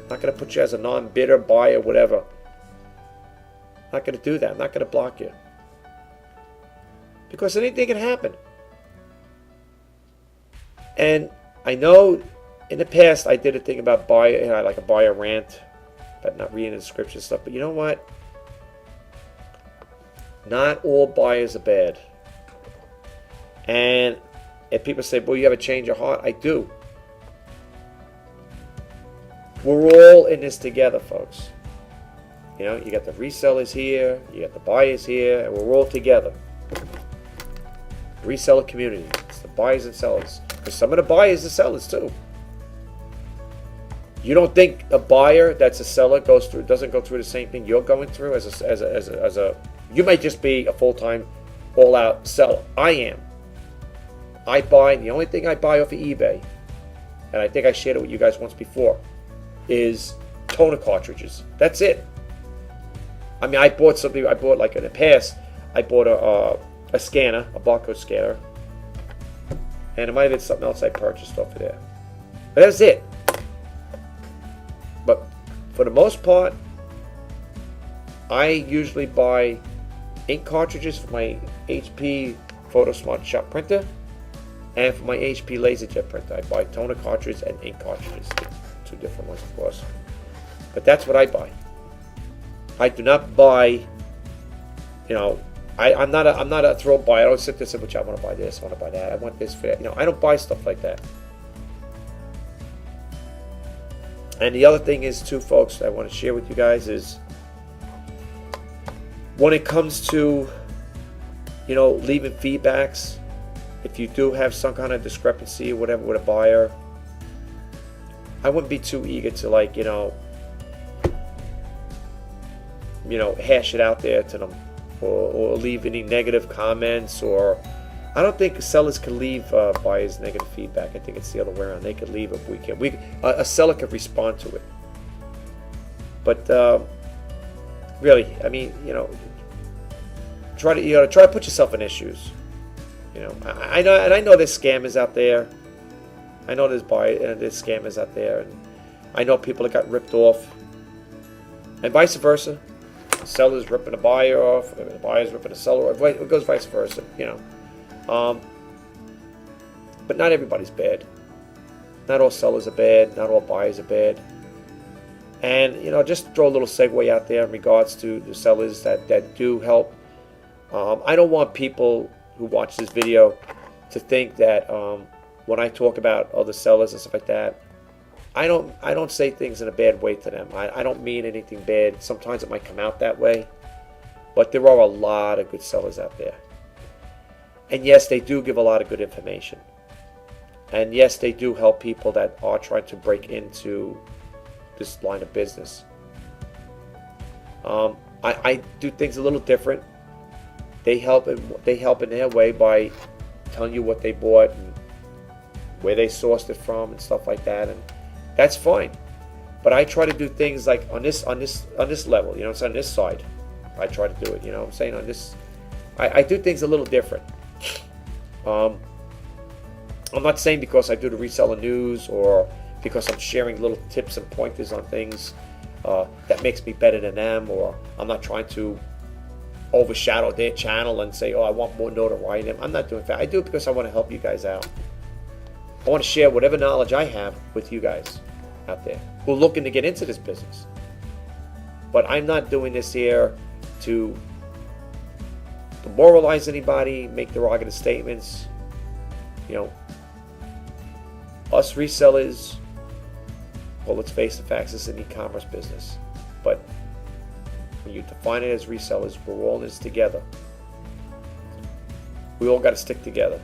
I'm not going to put you as a non-bidder, buyer, whatever. I'm not going to do that. I'm not going to block you. Because anything can happen. And I know in the past I did a thing about buyer, like a buyer rant, but not reading the description stuff. But you know what? Not all buyers are bad. And if people say, well, you have a change of heart, I do. We're all in this together, folks. You got the resellers here, you got the buyers here, and we're all together. Reseller community. It's the buyers and sellers. Because some of the buyers are sellers too. You don't think a buyer that's a seller doesn't go through the same thing you're going through as a you might just be a full-time, all-out seller. I am. I buy, the only thing I buy off of eBay, and I think I shared it with you guys once before, is toner cartridges. That's it. I mean, I bought like in the past, I bought a scanner, a barcode scanner, and it might have been something else I purchased off of there. But that's it. But for the most part, I usually buy ink cartridges for my HP PhotoSmart shop printer And for my HP LaserJet printer, I buy toner cartridges and ink cartridges. Two different ones, of course. But that's what I buy. I do not buy, I'm not a throw buy. I don't sit there and say, "Which I want to buy this, I want to buy that, I want this for that." I don't buy stuff like that. And the other thing is too, folks, I want to share with you guys is when it comes to, leaving feedbacks, if you do have some kind of discrepancy or whatever with a buyer, I wouldn't be too eager to hash it out there to them or leave any negative comments. Or I don't think sellers can leave buyers negative feedback. I think it's the other way around. They could leave if we can. A seller could respond to it. But really, I mean, try to put yourself in issues. I know there's scammers out there. I know there's scammers out there, and I know people that got ripped off, and vice versa. The seller's ripping a buyer off, the buyer's ripping a seller off. It goes vice versa, But not everybody's bad. Not all sellers are bad. Not all buyers are bad. And just throw a little segue out there in regards to the sellers that do help. I don't want people who watch this video to think that when I talk about other sellers and stuff like that, I don't say things in a bad way to them. I don't mean anything bad. Sometimes it might come out that way, but there are a lot of good sellers out there. And yes, they do give a lot of good information. And yes, they do help people that are trying to break into this line of business. I do things a little different. They help in their way by telling you what they bought and where they sourced it from and stuff like that, and that's fine. But I try to do things like on this level, it's on this side. I try to do it, I'm saying on this. I do things a little different. I'm not saying because I do the reseller news or because I'm sharing little tips and pointers on things that makes me better than them, or I'm not trying to overshadow their channel and say, "Oh, I want more notoriety." I'm not doing that. I do it because I want to help you guys out. I want to share whatever knowledge I have with you guys out there who are looking to get into this business. But I'm not doing this here to demoralize anybody, make derogative statements. Us resellers, well, let's face the facts, it's an e-commerce business. But when you define it as resellers, we're all in this together. We all got to stick together.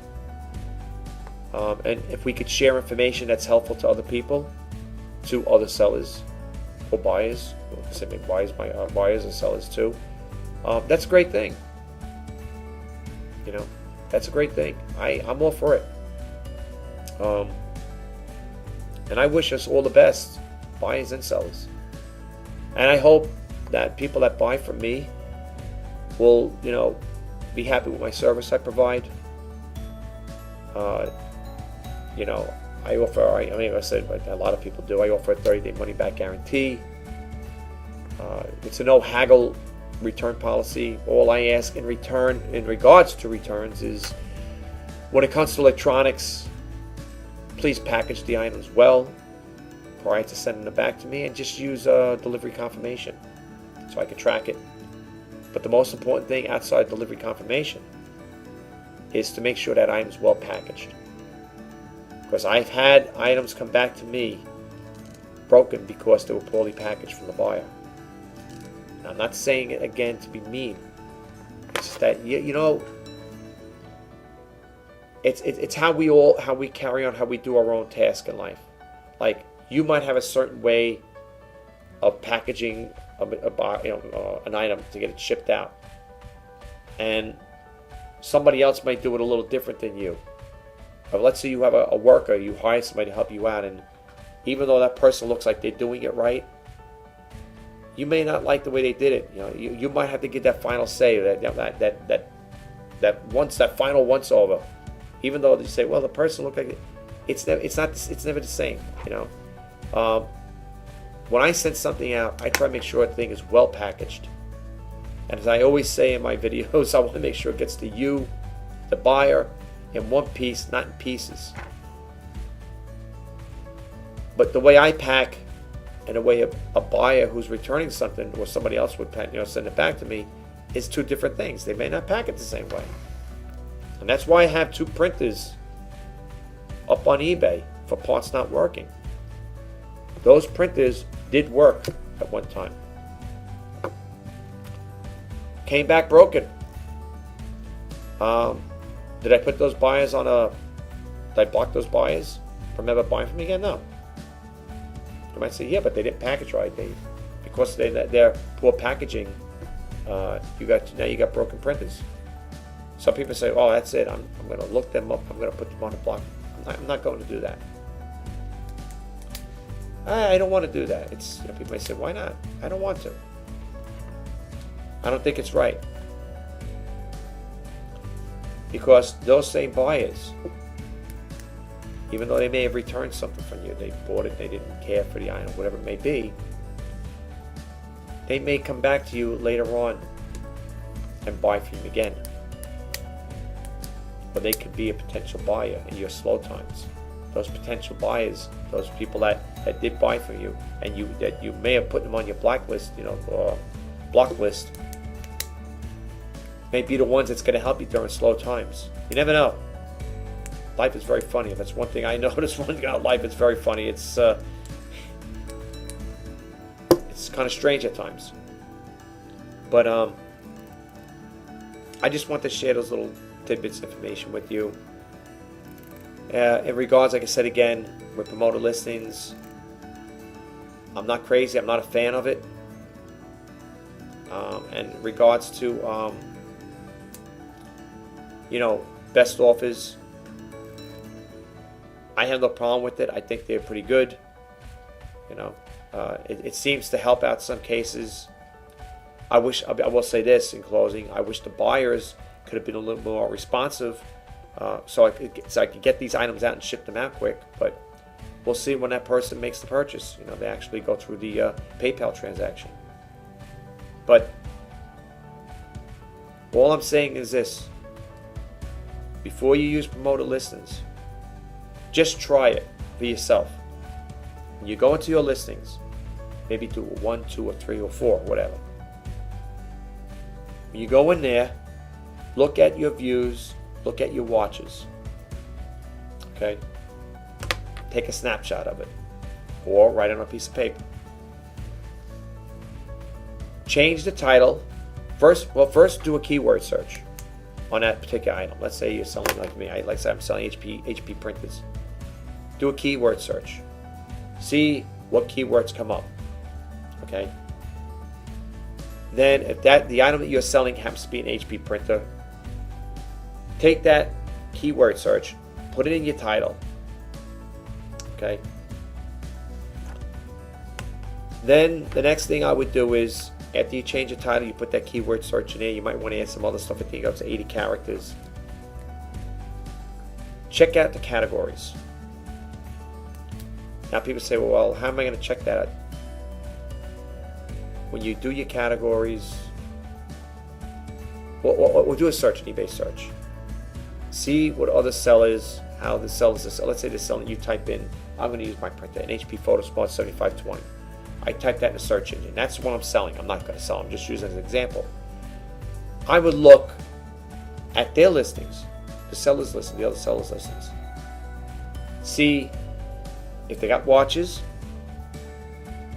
And if we could share information that's helpful to other people, to other sellers or buyers, buyers and sellers too, that's a great thing. That's a great thing. I'm all for it. And I wish us all the best, buyers and sellers. And I hope that people that buy from me will, be happy with my service I provide. I offer, I said, a lot of people do, I offer a 30-day money-back guarantee. It's a no-haggle return policy. All I ask in return, in regards to returns, is when it comes to electronics, please package the items well prior to sending them back to me, and just use a delivery confirmation so I can track it. But the most important thing outside delivery confirmation is to make sure that item is well packaged. Because I've had items come back to me broken because they were poorly packaged from the buyer. Now, I'm not saying it again to be mean. It's just that it's how we carry on, how we do our own task in life. Like, you might have a certain way of packaging an item to get it shipped out, and somebody else might do it a little different than you. But let's say you have a worker, you hire somebody to help you out, and even though that person looks like they're doing it right, you may not like the way they did it. You might have to get that final say, that final once over. Even though they say, well, the person looked like it, it's never the same. When I send something out, I try to make sure the thing is well packaged. And as I always say in my videos, I want to make sure it gets to you, the buyer, in one piece, not in pieces. But the way I pack and the way a buyer who's returning something or somebody else would pack, send it back to me, is two different things. They may not pack it the same way. And that's why I have 2 printers up on eBay for parts not working. Those printers did work at one time. Came back broken. Did I put those buyers on did I block those buyers from ever buying from me again? No. You might say, yeah, but they didn't package right. Because of their poor packaging, now you got broken printers. Some people say, oh, that's it. I'm going to look them up. I'm going to put them on a block. I'm not going to do that. I don't want to do that. People may say, why not? I don't want to. I don't think it's right. Because those same buyers, even though they may have returned something from you, they bought it, they didn't care for the item, whatever it may be, they may come back to you later on and buy from you again. Or they could be a potential buyer in your slow times. Those potential buyers, those people that did buy from you, and that you may have put them on your blacklist, or block list, may be the ones that's going to help you during slow times. You never know. Life is very funny. If that's one thing I noticed one thing about life, it's very funny. It's kind of strange at times. But I just want to share those little tidbits of information with you. In regards, like I said again, with promoted listings, I'm not crazy. I'm not a fan of it. And in regards to best offers, I have no problem with it. I think they're pretty good. It seems to help out some cases. I will say this in closing, I wish the buyers could have been a little more responsive, so I could get these items out and ship them out quick. But we'll see when that person makes the purchase. They actually go through the PayPal transaction. But all I'm saying is this: before you use promoted listings, just try it for yourself. When you go into your listings, maybe do 1, 2, or 3, or 4, whatever. When you go in there, look at your views, look at your watches. Okay? Take a snapshot of it, or write it on a piece of paper. Change the title. First do a keyword search on that particular item. Let's say you're selling, like me, like I said, I'm selling HP printers. Do a keyword search. See what keywords come up. Okay? Then if the item that you're selling happens to be an HP printer, take that keyword search, put it in your title. Okay? Then the next thing I would do is, after you change the title, you put that keyword search in there. You might want to add some other stuff. I think it goes to 80 characters. Check out the categories. Now people say, well, how am I going to check that out? When you do your categories, we'll do a search, an eBay search. See what other sellers, how the sellers are. Let's say they're selling, you type in, I'm going to use my printer, an HP PhotoSmart 7520. I type that in the search engine. That's what I'm selling. I'm not going to sell. I'm just using it as an example. I would look at their listings, the seller's listing, the other seller's listings. See if they got watches.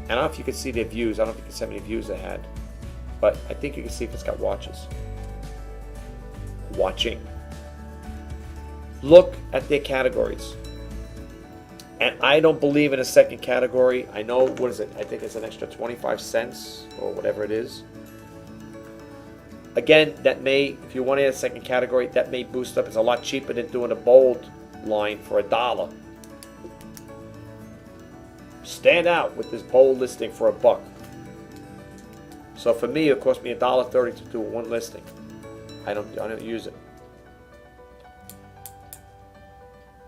I don't know if you can see their views. I don't know if you can see how many views they had. But I think you can see if it's got watches. Watching. Look at their categories. And I don't believe in a second category. I know, what is it? I think it's an extra 25 cents or whatever it is. Again, that may, if you want to add a second category, that may boost up. It's a lot cheaper than doing a bold line for $1. Stand out with this bold listing for $1. So for me, it cost me $1.30 to do one listing. I don't use it.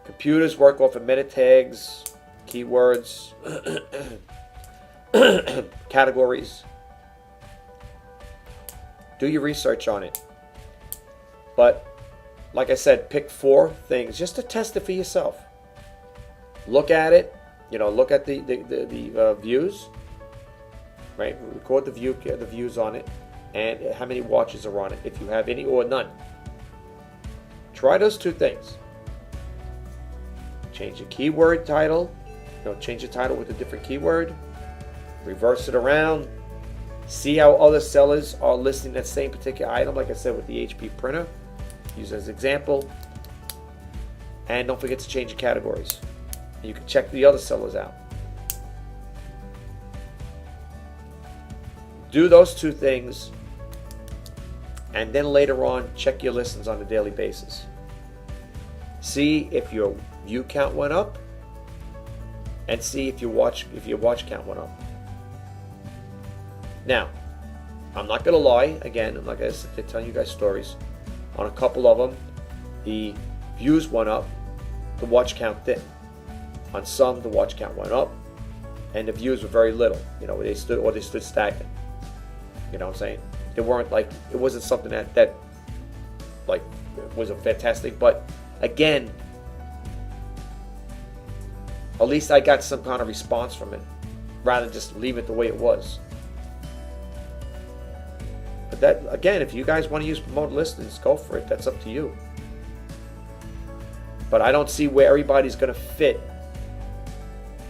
Computers work off of meta tags, keywords, categories. Do your research on it. But like I said, pick 4 things just to test it for yourself. Look at it, look at the views, right? Record the views on it, and how many watches are on it, if you have any or none. Try those 2 things. Change the keyword title, change the title with a different keyword, reverse it around, see how other sellers are listing that same particular item, like I said with the HP printer, use as an example, and don't forget to change the categories. You can check the other sellers out. Do those 2 things, and then later on check your listings on a daily basis. See if your view count went up, and see if your watch count went up. Now, I'm not going to lie. Again, I'm not going to tell you guys stories. On a couple of them, the views went up, the watch count didn't. On some, the watch count went up, and the views were very little. They stood stagnant. You know what I'm saying? It wasn't something that was a fantastic. But again, at least I got some kind of response from it, rather than just leave it the way it was. But that, again, if you guys want to use promoted listings, go for it. That's up to you. But I don't see where everybody's going to fit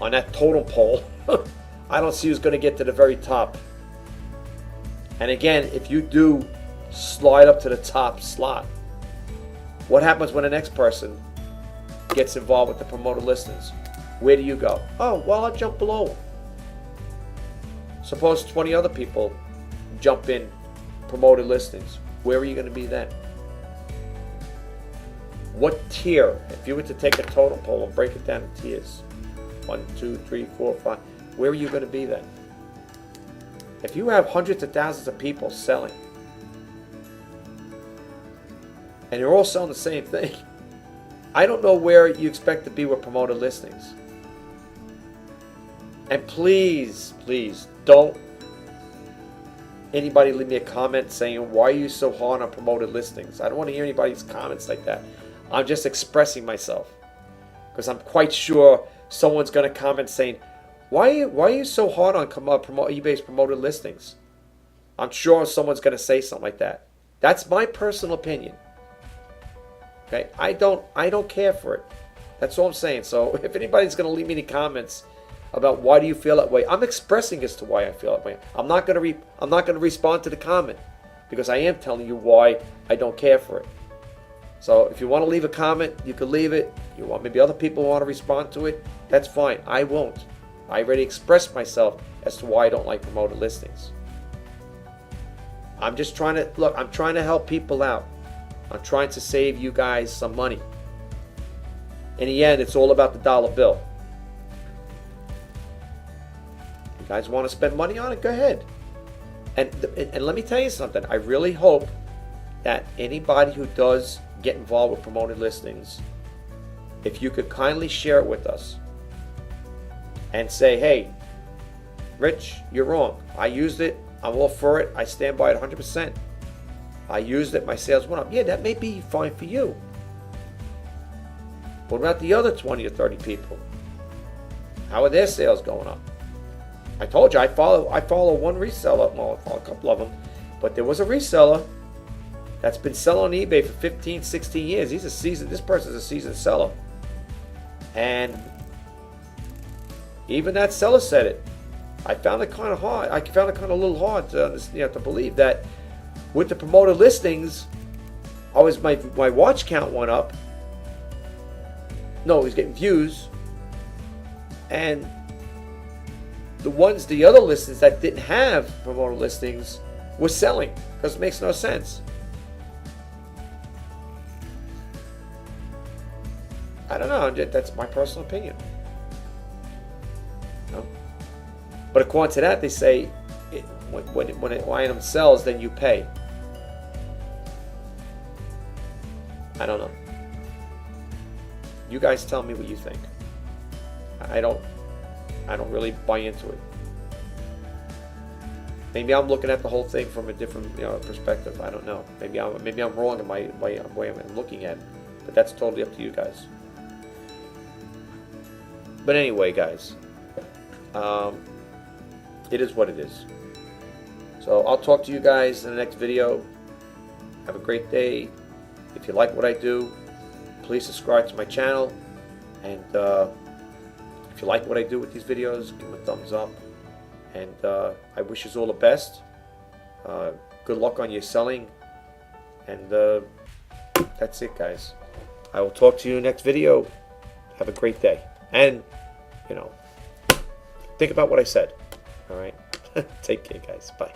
on that totem pole. I don't see who's going to get to the very top. And again, if you do slide up to the top slot, what happens when the next person gets involved with the promoted listings? Where do you go? Oh, well, I'll jump below them. Suppose 20 other people jump in promoted listings. Where are you going to be then? What tier? If you were to take a totem pole and break it down in tiers, 1, 2, 3, 4, 5, where are you going to be then? If you have hundreds of thousands of people selling, and they're all selling the same thing, I don't know where you expect to be with promoted listings. And please, please, don't anybody leave me a comment saying, why are you so hard on promoted listings? I don't want to hear anybody's comments like that. I'm just expressing myself, because I'm quite sure someone's going to comment saying, why are you so hard on eBay's promoted listings? I'm sure someone's going to say something like that. That's my personal opinion. Okay, I don't care for it. That's all I'm saying. So if anybody's going to leave me any comments about why do you feel that way, I'm expressing as to why I feel that way. I'm not going to respond to the comment, because I am telling you why I don't care for it. So if you want to leave a comment, you can leave it. Maybe other people want to respond to it. That's fine. I won't. I already expressed myself as to why I don't like promoted listings. I'm just trying to look. I'm trying to help people out. I'm trying to save you guys some money. In the end, it's all about the dollar bill. You guys want to spend money on it? Go ahead. And let me tell you something. I really hope that anybody who does get involved with promoted listings, if you could kindly share it with us and say, hey, Rich, you're wrong. I used it. I'm all for it. I stand by it 100%. I used it. My sales went up. Yeah, that may be fine for you. What about the other 20 or 30 people? How are their sales going up? I told you I follow one reseller. Well, I follow a couple of them, but there was a reseller that's been selling on eBay for 15, 16 years. This person's a seasoned seller. And even that seller said it. I found it kind of hard. I found it kind of a little hard to believe that with the promoted listings, my watch count went up. No, he's getting views. And the other listings that didn't have promoted listings were selling, because it makes no sense. I don't know. That's my personal opinion. No? But according to that, they say when an item sells, then you pay. I don't know. You guys tell me what you think. I don't really buy into it. Maybe I'm looking at the whole thing from a different perspective. I don't know. Maybe I'm wrong in my way I'm looking at it. But that's totally up to you guys. But anyway, guys, it is what it is. So I'll talk to you guys in the next video. Have a great day. If you like what I do, please subscribe to my channel. And if you like what I do with these videos, give them a thumbs up. And I wish you all the best. Good luck on your selling. And that's it, guys. I will talk to you next video. Have a great day. And, think about what I said. All right? Take care, guys. Bye.